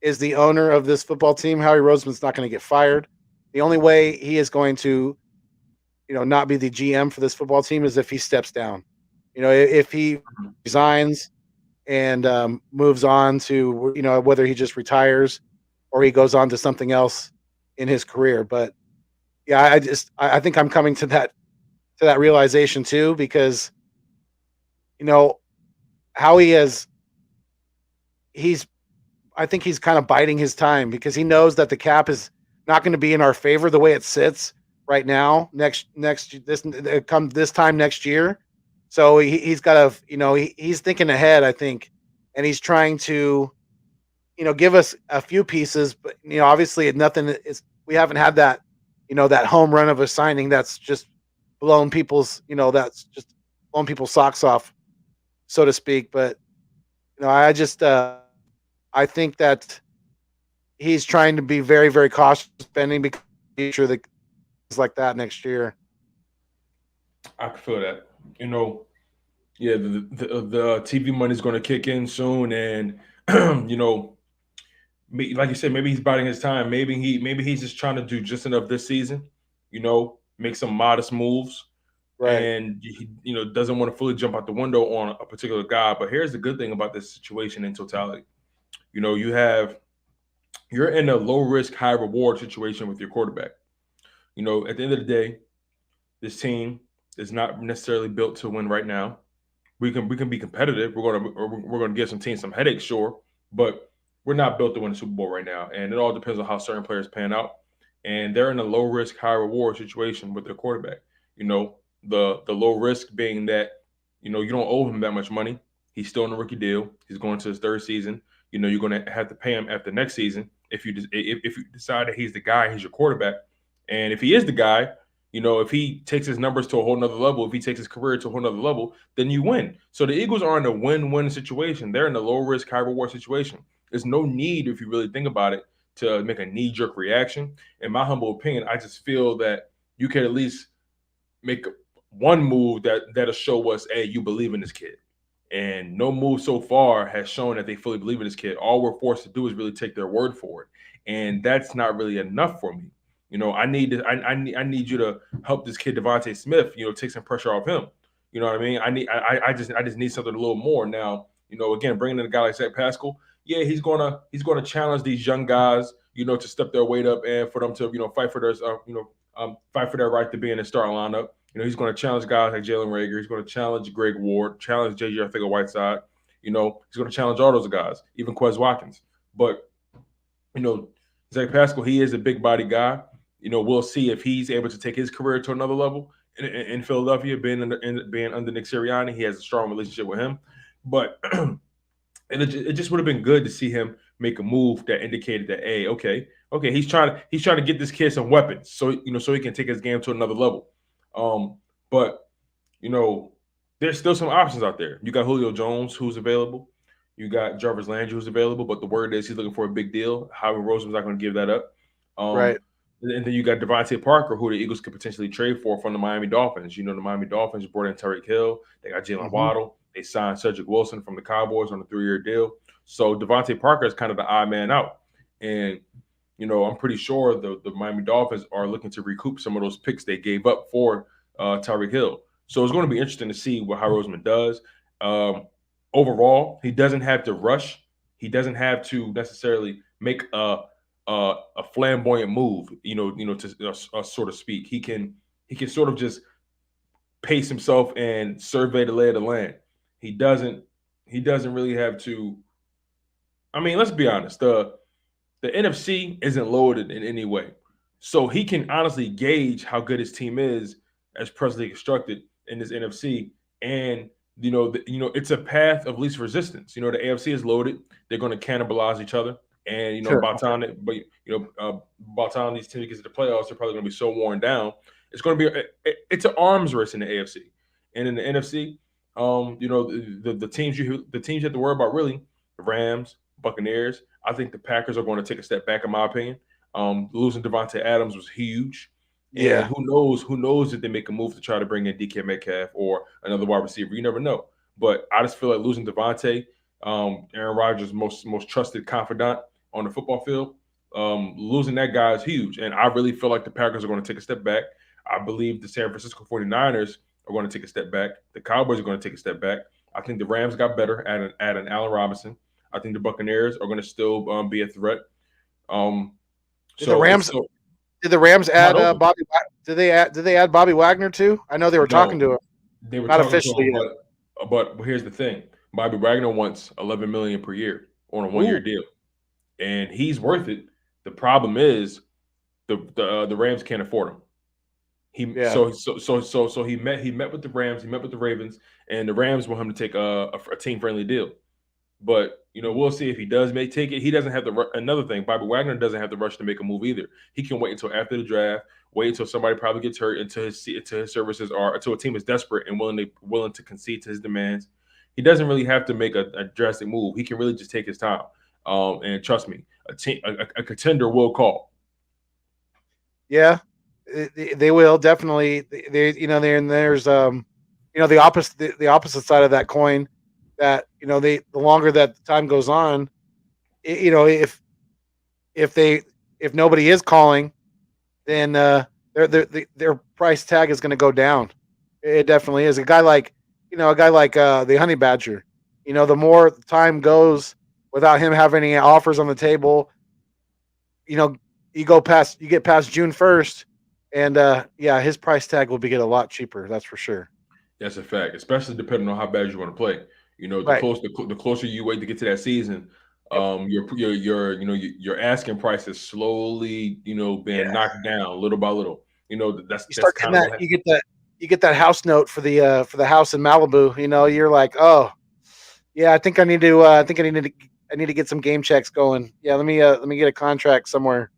is the owner of this football team, Howie Roseman's not going to get fired. The only way he is going to, not be the GM for this football team is if he steps down. If he resigns and moves on to, whether he just retires or he goes on to something else in his career. But yeah, I think I'm coming to that realization too, because Howie I think he's kind of biding his time, because he knows that the cap is not going to be in our favor the way it sits right now come this time next year. So he's got to, he's thinking ahead, I think, and he's trying to, give us a few pieces, but obviously nothing is, we haven't had that, that home run of a signing that's just blown people's socks off, so to speak. But I think that he's trying to be very, very cautious spending, because future that is like that next year. I can feel that. Yeah, the TV money is going to kick in soon, and like you said, maybe he's biding his time. Maybe he's just trying to do just enough this season. Make some modest moves, Right. and he doesn't want to fully jump out the window on a particular guy. But here's the good thing about this situation in totality. You're in a low risk, high reward situation with your quarterback. At the end of the day, this team is not necessarily built to win right now. We can be competitive. We're gonna give some teams some headaches, sure, but we're not built to win the Super Bowl right now. And it all depends on how certain players pan out. And they're in a low risk, high reward situation with their quarterback. The low risk being that you don't owe him that much money. He's still on a rookie deal. He's going to his third season. You're going to have to pay him after next season if you decide that he's the guy, he's your quarterback. And if he is the guy, if he takes his numbers to a whole nother level, if he takes his career to a whole nother level, then you win. So the Eagles are in a win-win situation. They're in a low-risk, high-reward situation. There's no need, if you really think about it, to make a knee-jerk reaction. In my humble opinion, I just feel that you can at least make one move that'll show us, hey, you believe in this kid. And no move so far has shown that they fully believe in this kid. All we're forced to do is really take their word for it. And that's not really enough for me. I need you to help this kid Devontae Smith, take some pressure off him. You know what I mean? I just need something a little more. Now, again, bringing in a guy like Zach Pascal, yeah, he's gonna challenge these young guys, to step their weight up and for them to, fight for their right to be in the starting lineup. He's going to challenge guys like Jalen Reagor. He's going to challenge Greg Ward, challenge J.J. Arcega-Whiteside. He's going to challenge all those guys, even Quez Watkins. But, Zach Pascal, he is a big body guy. We'll see if he's able to take his career to another level. in Philadelphia, being under Nick Sirianni. He has a strong relationship with him, but it just would have been good to see him make a move that indicated that, hey, okay, he's trying to get this kid some weapons, so so he can take his game to another level. But there's still some options out there. You got Julio Jones, who's available. You got Jarvis Landry, who's available, but the word is he's looking for a big deal. Howie Roseman's not going to give that up. Right. And then you got Devontae Parker, who the Eagles could potentially trade for from the Miami Dolphins. The Miami Dolphins brought in Tyreek Hill. They got Jalen Waddle. They signed Cedric Wilson from the Cowboys on a 3-year deal. So Devontae Parker is kind of the odd man out. And, I'm pretty sure the Miami Dolphins are looking to recoup some of those picks they gave up for Tyreek Hill. So it's going to be interesting to see what Howie Roseman does. Overall, he doesn't have to rush. He doesn't have to necessarily make a flamboyant move, to sort of speak. He can sort of just pace himself and survey the lay of the land. He doesn't really have to. I mean, let's be honest. The NFC isn't loaded in any way, so he can honestly gauge how good his team is as presently constructed in this NFC. And it's a path of least resistance. The AFC is loaded; they're going to cannibalize each other. And Sure. by the time these teams get to the playoffs, they're probably going to be so worn down. It's going to be it's an arms race in the AFC, and in the NFC, the teams you have to worry about really the Rams, Buccaneers. I think the Packers are going to take a step back, in my opinion. Losing Devontae Adams was huge. Yeah. And who knows if they make a move to try to bring in DK Metcalf or another wide receiver. You never know. But I just feel like losing Devontae, Aaron Rodgers' most trusted confidant on the football field, losing that guy is huge. And I really feel like the Packers are going to take a step back. I believe the San Francisco 49ers are going to take a step back. The Cowboys are going to take a step back. I think the Rams got better at an Allen Robinson. I think the Buccaneers are going to still be a threat. Did the Rams add Bobby? Did they add Bobby Wagner too? I know they were talking to him. They were not talking officially, to him, but here's the thing: Bobby Wagner wants $11 million per year on a 1-year deal, and he's worth it. The problem is the Rams can't afford him. He met with the Rams, he met with the Ravens, and the Rams want him to take a team friendly deal. But we'll see if he does take it. He doesn't have to. Another thing, Bobby Wagner doesn't have to rush to make a move either. He can wait until after the draft, wait until somebody probably gets hurt, until his services are, until a team is desperate and willing to concede to his demands. He doesn't really have to make a drastic move. He can really just take his time. And trust me, a contender will call. Yeah, they will definitely. There's the opposite side of that coin. That the longer that the time goes on, if nobody is calling, then their price tag is going to go down. It definitely is. A guy like the Honey Badger, the more time goes without him having any offers on the table, you get past June 1st, and his price tag will get a lot cheaper. That's for sure. That's a fact, especially depending on how bad you want to play. The closer you wait to get to that season, your asking price is slowly, being knocked down little by little. That's kind of you get that house note for the house in Malibu. You're like, oh, yeah, I think I need to get some game checks going. Yeah, let me get a contract somewhere.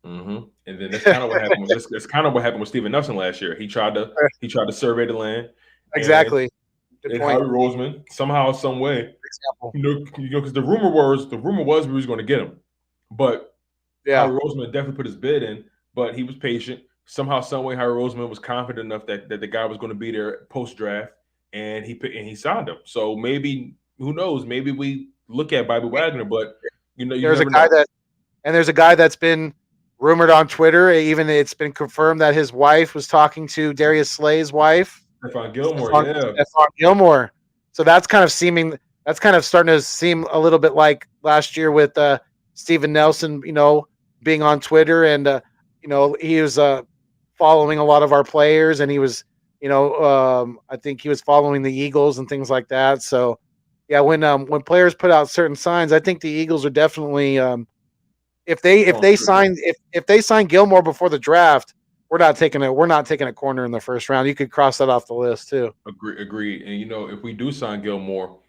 Mm-hmm. And then that's kind of what happened. That's kind of what happened with Steven Nelson last year. He tried to survey the land. Exactly. And Howie Roseman, somehow, some way, because the rumor was we was going to get him, but Howie Roseman definitely put his bid in, but he was patient. Somehow, some way, Howie Roseman was confident enough that the guy was going to be there post draft, and he signed him. So maybe, who knows? Maybe we look at Bobby Wagner, but there's a guy that's been rumored on Twitter. Even it's been confirmed that his wife was talking to Darius Slay's wife. Stephon Gilmore. So that's kind of starting to seem a little bit like last year with Steven Nelson, being on Twitter, and he was following a lot of our players, and he was, I think he was following the Eagles and things like that. So yeah, when players put out certain signs, I think the Eagles are definitely if they sign Gilmore before the draft, we're not taking a corner in the first round. You could cross that off the list too. Agree. And if we do sign Gilmore,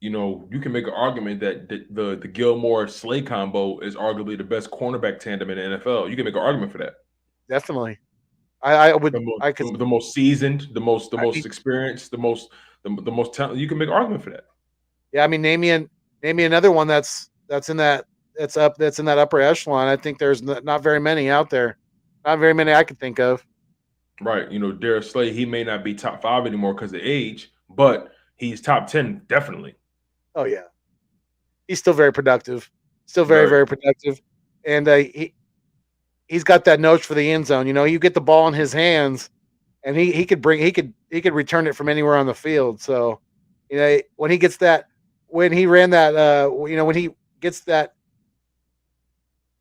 you can make an argument that the Gilmore Slay combo is arguably the best cornerback tandem in the NFL. You can make an argument for that. Definitely. I would. The most, I could. the most seasoned, the most I, experienced, the most talent. You can make an argument for that. yeah, I mean, name me another one that's in that upper echelon. I think there's not very many out there. Not very many I could think of. Right. Darius Slay, he may not be top 5 anymore because of age, but he's top 10 definitely. Oh yeah, he's still very productive. Still very productive, and he's got that nose for the end zone. You get the ball in his hands, and he could return it from anywhere on the field. So, when he gets that, when he ran that, when he gets that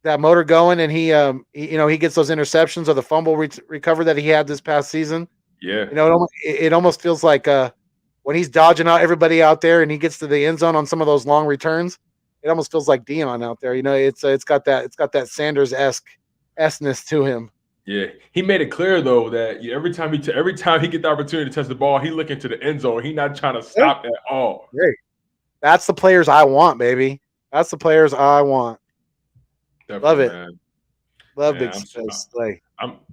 motor going, and he gets those interceptions or the fumble recovery that he had this past season. Yeah. It almost feels like when he's dodging out everybody out there and he gets to the end zone on some of those long returns, it almost feels like Dion out there. It's got that Sanders-esque-ness to him. Yeah, he made it clear though that every time he get the opportunity to touch the ball, he looking to the end zone. He not trying to stop at all. Great. That's the players I want, baby. That's the players I want. Definitely, love it. Man. Love Big Slay.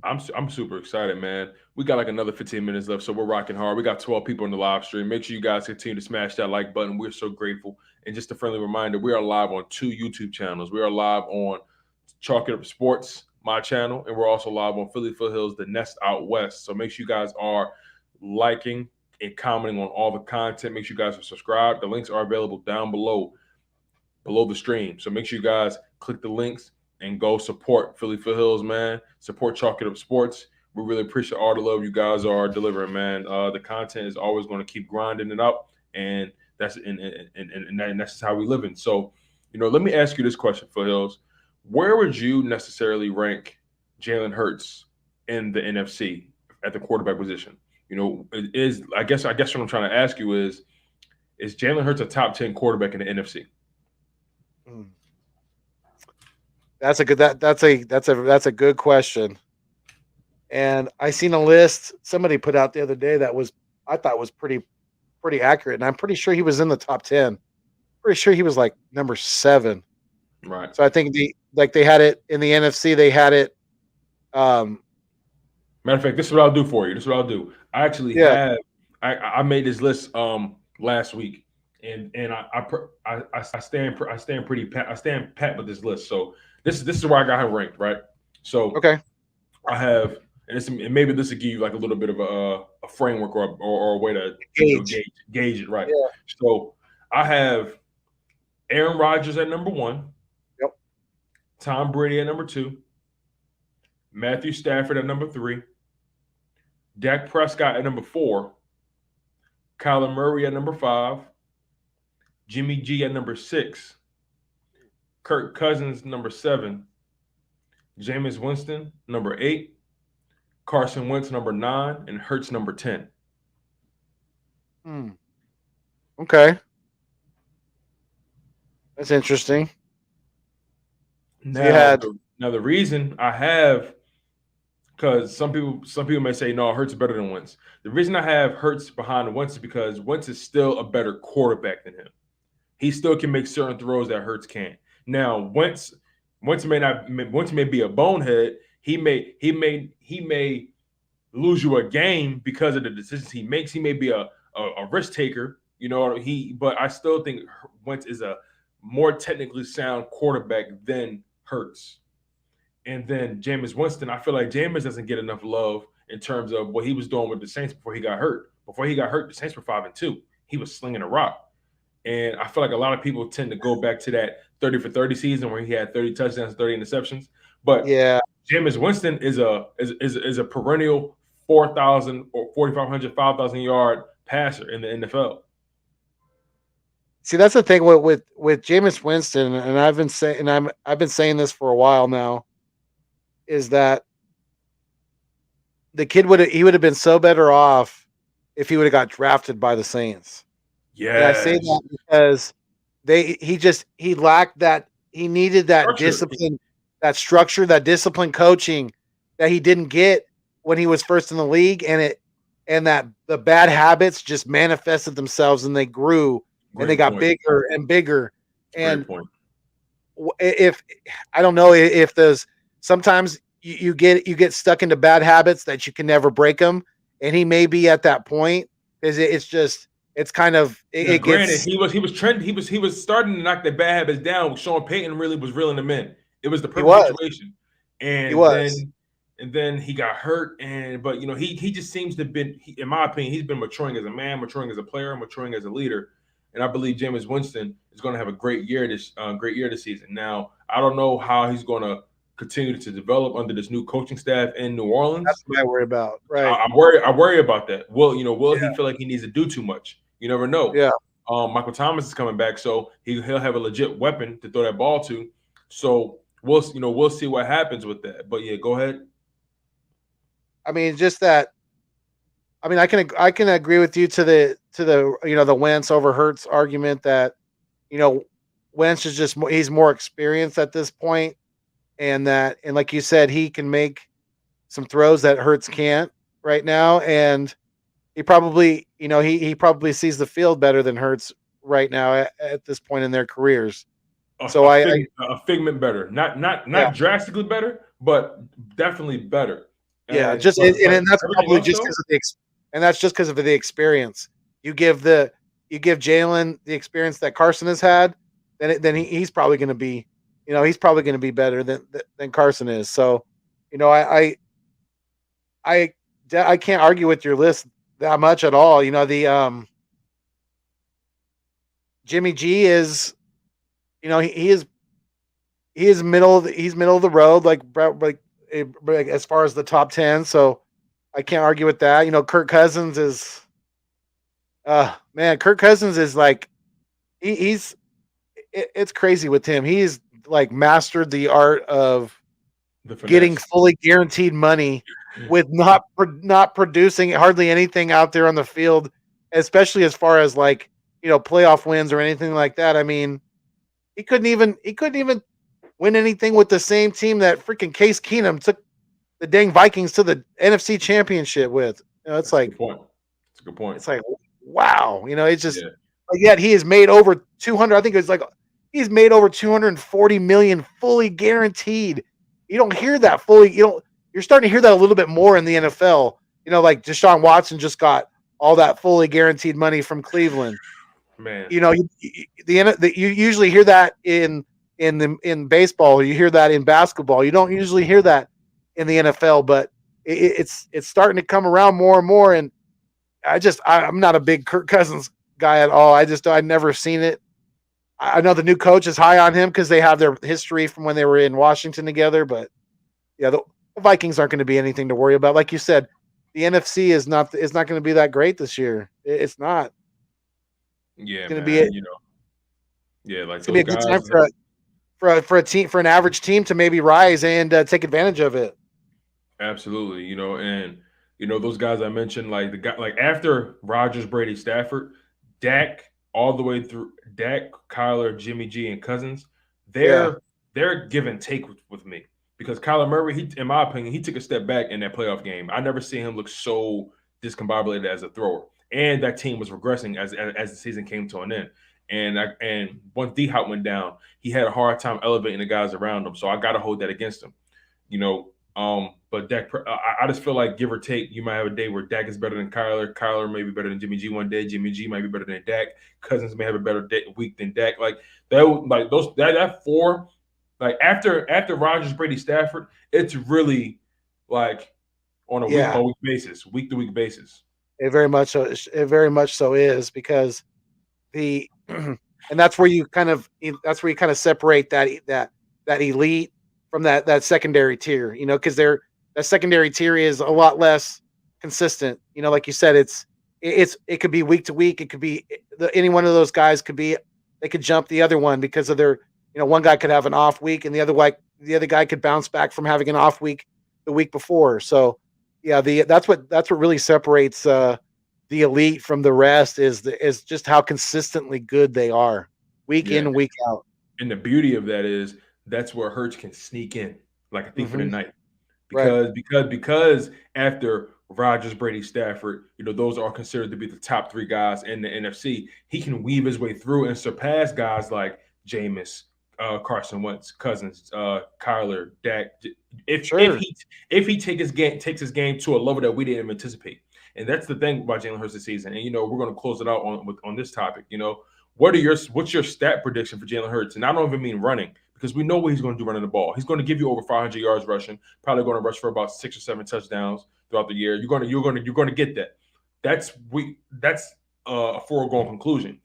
I'm super excited, man. We got like another 15 minutes left, so we're rocking hard. We got 12 people in the live stream. Make sure you guys continue to smash that like button. We're so grateful. And just a friendly reminder, we are live on 2 YouTube channels. We are live on Chalk It Up Sports, my channel, and we're also live on Philly Foothills, the Nest Out West. So make sure you guys are liking and commenting on all the content. Make sure you guys are subscribed. The links are available down below the stream. So make sure you guys click the links and go support Philly Foothills, man. Support Chalk It Up Sports. We really appreciate all the love you guys are delivering, man. The content is always going to keep grinding it up, and that's just how we live in. So, let me ask you this question, Foothills. Where would you necessarily rank Jalen Hurts in the NFC at the quarterback position? I guess what I'm trying to ask you is Jalen Hurts a top 10 quarterback in the NFC? That's a good question. And I seen a list somebody put out the other day that I thought was pretty accurate, and I'm pretty sure he was in the top 10. Pretty sure he was like number 7. Right. So I think they had it in the NFC. They had it. Matter of fact, this is what I'll do for you. This is what I'll do. I actually have. I made this list last week, and I stand pretty pat. I stand pat with this list. So this is where I got him ranked, right? So okay, I have, and maybe this will give you like a little bit of a framework or a way to gauge it, right? Yeah. So I have Aaron Rodgers at number 1. Yep. Tom Brady at number 2. Matthew Stafford at number 3. Dak Prescott at number 4. Kyler Murray at number 5. Jimmy G at number 6. Kirk Cousins number 7. Jameis Winston number 8. Carson Wentz number 9, and Hurts number 10. Okay. That's interesting. Now the reason I have, because some people may say no, Hurts is better than Wentz. The reason I have Hurts behind Wentz is because Wentz is still a better quarterback than him. He still can make certain throws that Hurts can't. Now Wentz may be a bonehead. He may lose you a game because of the decisions he makes. He may be a risk taker, but I still think Wentz is a more technically sound quarterback than Hurts. And then Jameis Winston, I feel like Jameis doesn't get enough love in terms of what he was doing with the Saints before he got hurt. Before he got hurt, the Saints were 5-2. He was slinging a rock. And I feel like a lot of people tend to go back to that 30 for 30 season where he had 30 touchdowns, 30 interceptions. But yeah, Jameis Winston is a perennial 4,000 or 4,500, 5,000 yard passer in the NFL. See, that's the thing with Jameis Winston, and I've been saying this for a while now, is that the kid would have been so better off if he would have got drafted by the Saints. Yeah, I say that because he lacked that. He needed that discipline, that structure, that discipline coaching that he didn't get when he was first in the league, and that the bad habits just manifested themselves and they grew and they Great got point. bigger and bigger. Great And point. if I don't know if those sometimes you get stuck into bad habits that you can never break them, and he may be at that point because it's just it's kind of Now, it granted, gets he was trending. He was starting to knock the bad habits down. Sean Payton really was reeling him in. It was the he perfect was situation, he and was then he got hurt. And but he just seems to have been, in my opinion, he's been maturing as a man, maturing as a player, maturing as a leader. And I believe Jameis Winston is going to have a great year this season. Now I don't know how he's going to continue to develop under this new coaching staff in New that's Orleans. what I worry about, right? I worry about that. Will he Yeah, feel like he needs to do too much? You never know. yeah. Michael Thomas is coming back, so he'll have a legit weapon to throw that ball to. So we'll see what happens with that. But yeah, go ahead. I mean, just that. I mean, I can agree with you to the the Wentz over Hurts argument that you know Wentz is just he's more experienced at this point, and that and like you said, he can make some throws that Hurts can't right now, and he probably he probably sees the field better than Hurts right now at this point in their careers. So I A figment better, yeah not drastically better, but definitely better. yeah And just and that's everything probably else just because though, of and that's just because of the experience. You give the you give Jalen the experience that Carson has had, then he's probably going to be he's probably going to be better than Carson is. So you know I I can't argue with your list that much at all. The Jimmy G is he is he's middle of the road like as far as the top 10. So I can't argue with that. Kirk Cousins is man, Kirk Cousins is like he's it's crazy with him. He's like mastered the art of the getting finesse. fully guaranteed money with not producing hardly anything out there on the field, especially as far as like playoff wins or anything like that. I mean, he couldn't even win anything with the same team that freaking Case Keenum took the dang Vikings to the NFC Championship with. It's That's a good like point. That's a good point. wow. It's just Yeah. but yet he has made over 200. I think it's like he's made over 240 million fully guaranteed. You don't hear that fully. You're starting to hear that a little bit more in the NFL. Like Deshaun Watson just got all that fully guaranteed money from Cleveland. Man. You usually hear that in baseball. You hear that in basketball. You don't usually hear that in the NFL, but it's starting to come around more and more. And I'm not a big Kirk Cousins guy at all. I've never seen it. I know the new coach is high on him because they have their history from when they were in Washington together. But yeah, the Vikings aren't going to be anything to worry about. Like you said, the NFC is not going to be that great this year. It's not. Yeah, It's going to be man. Yeah, like it's gonna be those a good time guys. for a team for an average team to maybe rise and take advantage of it. Absolutely, and those guys I mentioned, like the guy, like after Rogers, Brady, Stafford, Dak, all the way through Dak, Kyler, Jimmy G, and Cousins, Yeah, they're give and take with me because Kyler Murray, in my opinion, he took a step back in that playoff game. I never seen him look so discombobulated as a thrower, and that team was regressing as the season came to an end. And once D Hop went down, he had a hard time elevating the guys around him. So I got to hold that against him. But Dak, I just feel like give or take, you might have a day where Dak is better than Kyler. Kyler may be better than Jimmy G one day. Jimmy G might be better than Dak. Cousins may have a better week than Dak. Like that four, like after Rogers, Brady, Stafford, it's really like on a week yeah, by week basis, week to week basis. it very much so is because the and that's where you kind of separate that elite from that secondary tier. Because that secondary tier is a lot less consistent. Like you said, it could be week to week. It could be any one of those guys could be they could jump the other one because of their one guy could have an off week and the other guy could bounce back from having an off week the week before. So yeah, that's what really separates the elite from the rest is just how consistently good they are week Yeah, in and week out. and the beauty of that is that's where Hurts can sneak in like a thief in the Hmm. night. Right. because after Rodgers, Brady, Stafford, those are considered to be the top three guys in the NFC. He can weave his way through and surpass guys like Jameis, Carson Wentz, Cousins, Kyler, Dak. If if Sure. he if he takes his game to a level that we didn't anticipate, and that's the thing about Jalen Hurts this season. And we're going to close it out on this topic. What's your stat prediction for Jalen Hurts? And I don't even mean running because we know what he's going to do running the ball. He's going to give you over 500 yards rushing. Probably going to rush for about 6 or 7 touchdowns throughout the year. You're going to get that. That's a foregone conclusion.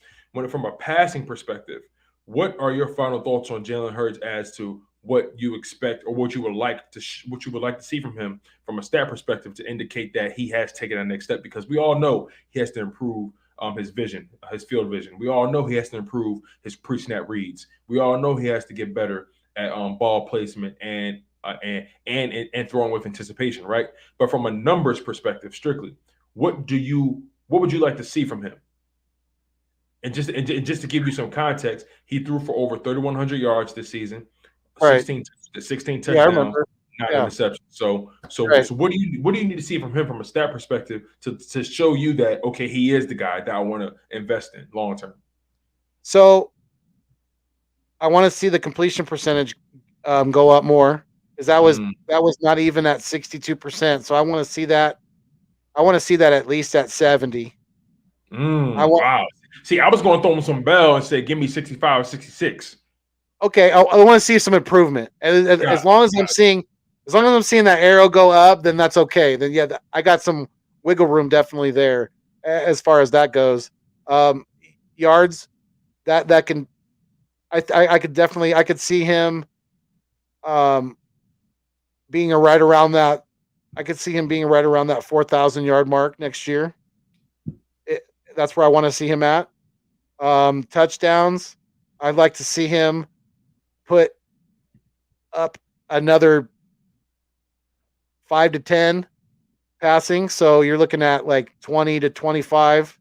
From a passing perspective, what are your final thoughts on Jalen Hurts as to what you expect or what you would like to see from him from a stat perspective to indicate that he has taken that next step? Because we all know he has to improve his vision, his field vision. We all know he has to improve his pre-snap reads. We all know he has to get better at ball placement and throwing with anticipation, right? But from a numbers perspective, strictly, what would you like to see from him? And just to give you some context, he threw for over 3,100 yards this season, Right. 16 Yeah, I touchdowns, remember. 9 interceptions. So so Right. so what do you need to see from him from a stat perspective to show you that okay, he is the guy that I want to invest in long term? So I want to see the completion percentage go up more because Mm, that was not even at 62%. So I want to see that. I want to see that at least at 70. I want wow. See, I was going to throw him some bell and say, give me 65 or 66. okay. I want to see some improvement. God, As long as I'm seeing that arrow go up, then that's okay. Then yeah, I got some wiggle room definitely there as far as that goes. Yards that can I could definitely I could see him um being a right around that. I could see him being right around that 4,000 yard mark next year. It, that's where I want to see him at. Touchdowns. I'd like to see him put up another 5 to 10 passing. So you're looking at like 20 to 25.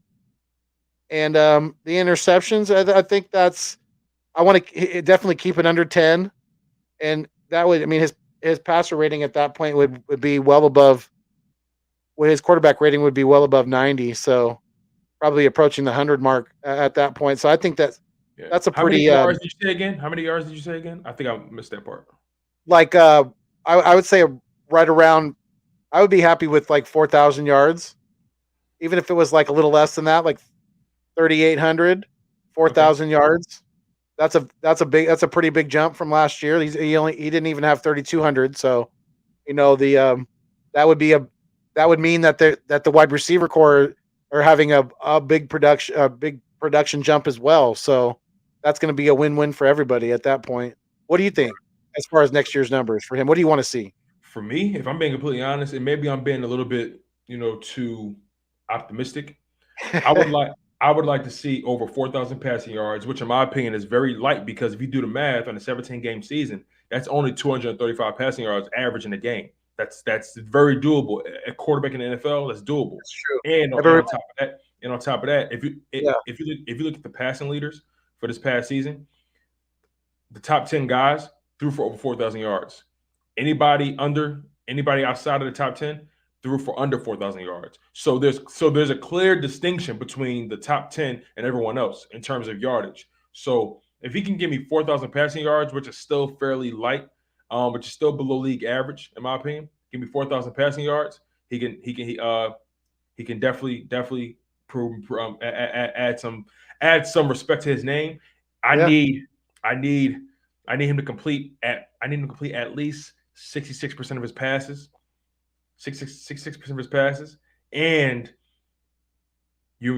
And the interceptions, I think that's I want to definitely keep it under 10, and that would I mean his passer rating at that point would be well above what his quarterback rating would be well above 90. So probably approaching the 100 mark at that point. So I think yeah. that's a How many pretty yards did you say again? How many yards did you say again? I think I missed that part. like I would say right around. I would be happy with like 4,000 yards, even if it was like a little less than that, like 3,800, four Okay. thousand yards. That's a pretty big jump from last year. He didn't even have 3,200. So the that would be a that would mean that the wide receiver core are having a big production jump as well. So that's going to be a win-win for everybody at that point. What do you think as far as next year's numbers for him? What do you want to see? For me, if I'm being completely honest, and maybe I'm being a little bit, too optimistic, I would like I would like to see over 4,000 passing yards, which in my opinion is very light because if you do the math on a 17 game season, that's only 235 passing yards average in a game. That's very doable. A quarterback in the NFL, that's doable. That's true. And Every, on top of that, yeah, if you look at the passing leaders for this past season, the top 10 guys threw for over 4,000 yards. Anybody outside of the top 10 threw for under 4,000 yards. So there's a clear distinction between the top 10 and everyone else in terms of yardage. So if he can give me 4,000 passing yards, which is still fairly light, which is still below league average in my opinion, give me 4,000 passing yards. He can definitely add some respect to his name. I yeah, need I need I need him to complete at least 66% of his passes, 66% of his passes, and you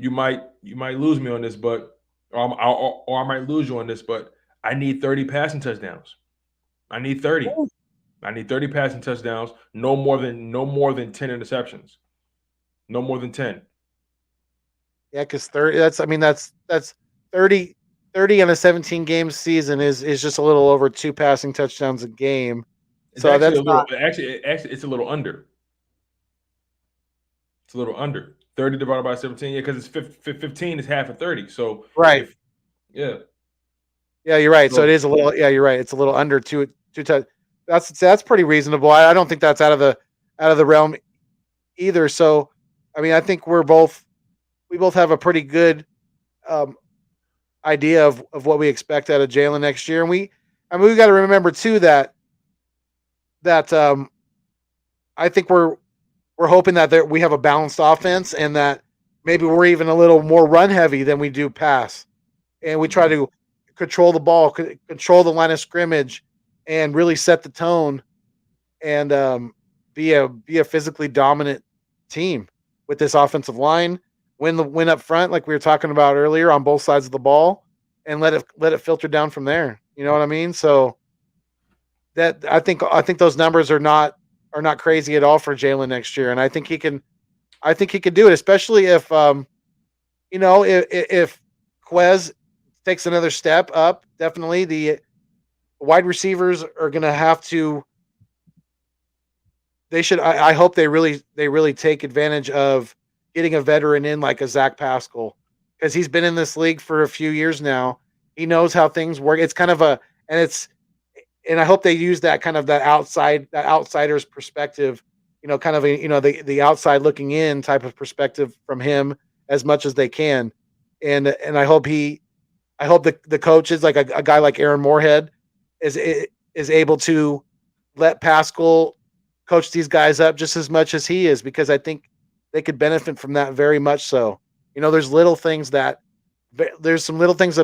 might lose me on this, but or I might lose you on this, but I need 30 passing touchdowns. I need 30. I need 30 passing touchdowns. No more than 10 interceptions. No more than 10. yeah. Because 30. That's 30. 30 on a 17 game season is just a little over two passing touchdowns a game. It's So actually a that's little. not Actually, it's a little under. It's a little under 30 divided by 17. Yeah, because it's 15 is half of 30. So right. if yeah, Yeah, you're right. So it so is a little. Yeah, you're right. It's a little under two. That's pretty reasonable. I don't think that's out of the realm either. So, I mean, I think we both have a pretty good um, idea of what we expect out of Jalen next year, and I mean, we got to remember too that I think we're hoping that we have a balanced offense and that maybe we're even a little more run heavy than we do pass, and we try to control the ball, control the line of scrimmage, and really set the tone and be a physically dominant team with this offensive line. Win up front, like we were talking about earlier, on both sides of the ball, and let it filter down from there. You know what I mean? So that I think those numbers are not crazy at all for Jalen next year, and I think he can do it, especially if if Quez takes another step up. Definitely the wide receivers are going to have to. They should. I hope they really take advantage of getting a veteran in like a Zach Pascal, because he's been in this league for a few years now. He knows how things work. It's kind of a and it's and I hope they use that kind of that outsider's perspective, kind of the outside looking in type of perspective from him as much as they can, and I hope the coaches like a guy like Aaron Moorhead is is able to let Pascal coach these guys up just as much as he is, because I think they could benefit from that very much. So, there's some little things that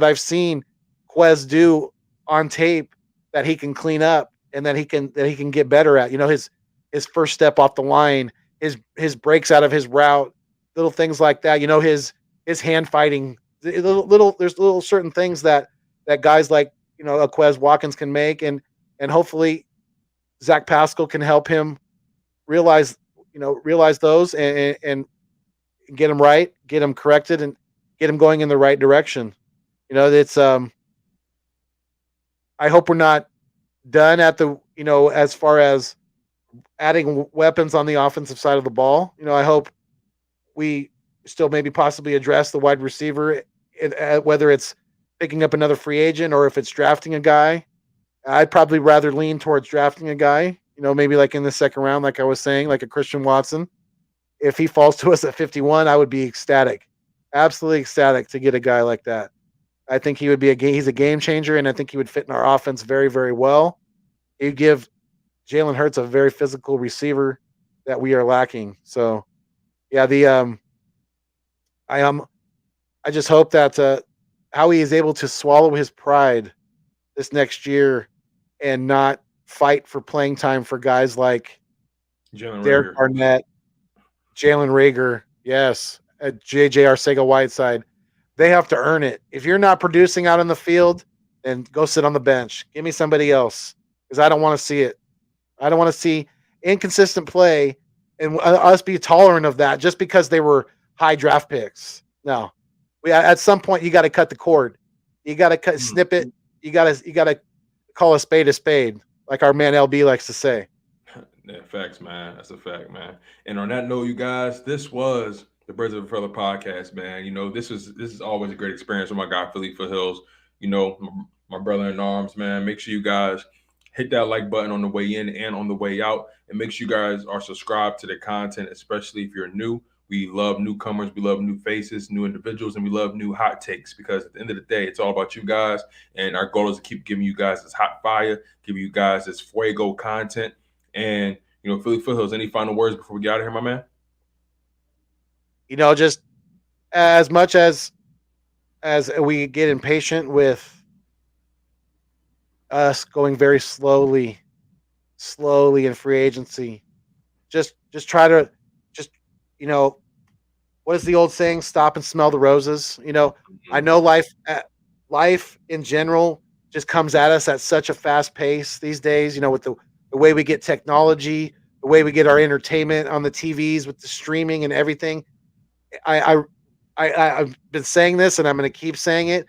I've seen Quez do on tape that he can clean up and that he can get better at. His first step off the line, his breaks out of his route, little things like that. His hand fighting, there's little certain things that guys like a Quez Watkins can make, and hopefully Zach Pascal can help him realize realize those and get him right, get him corrected, and get him going in the right direction. It's I hope we're not done at the as far as adding weapons on the offensive side of the ball. I hope we still maybe possibly address the wide receiver, whether it's picking up another free agent or if it's drafting a guy. I'd probably rather lean towards drafting a guy, maybe like in the second round, like I was saying, like a Christian Watson. If he falls to us at 51, I would be ecstatic, absolutely ecstatic to get a guy like that. I think he would be he's a game changer, and I think he would fit in our offense very, very well. He'd give Jalen Hurts a very physical receiver that we are lacking. So, yeah, I just hope that Howie is able to swallow his pride this next year and not fight for playing time for guys like Derek Barnett, Jalen Reagor, yes, JJ Arcega-Whiteside. They have to earn it. If you're not producing out in the field, then go sit on the bench. Give me somebody else, because I don't want to see it. I don't want to see inconsistent play and us be tolerant of that just because they were high draft picks. No, at some point you got to cut the cord. You got to snip it. You got to call a spade, like our man LB likes to say. Yeah, facts, man. That's a fact, man. And on that note, you guys, this was the Birds of a Feather podcast, man. This is always a great experience with my guy Philly Foothills. My brother in arms, man. Make sure you guys hit that like button on the way in and on the way out, and make sure you guys are subscribed to the content, especially if you're new. We love newcomers, we love new faces, new individuals, and we love new hot takes, because at the end of the day, it's all about you guys. And our goal is to keep giving you guys this hot fire, give you guys this fuego content. And, Philly Foothills, any final words before we get out of here, my man? Just as much as we get impatient with us going very slowly in free agency, just try to what is the old saying? Stop and smell the roses. I know life in general just comes at us at such a fast pace these days, with the way we get technology, the way we get our entertainment on the TVs with the streaming and everything. I've been saying this, and I'm going to keep saying it.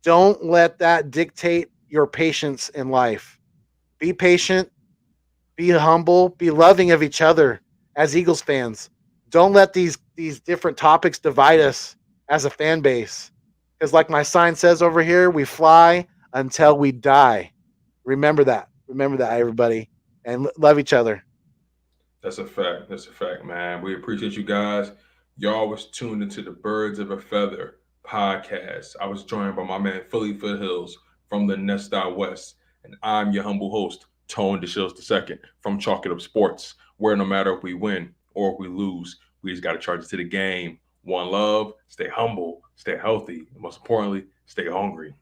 Don't let that dictate your patience in life. Be patient, be humble, be loving of each other as Eagles fans. Don't let these different topics divide us as a fan base. Because like my sign says over here, we fly until we die. Remember that. Remember that, everybody, and love each other. That's a fact. That's a fact, man. We appreciate you guys. Y'all was tuned into the Birds of a Feather podcast. I was joined by my man Foothills from the Nest Out West, and I'm your humble host, Tone DeShields II from Chalk It Up Sports, where no matter if we win or if we lose, we just got to charge it to the game. One love, stay humble, stay healthy, and most importantly, stay hungry.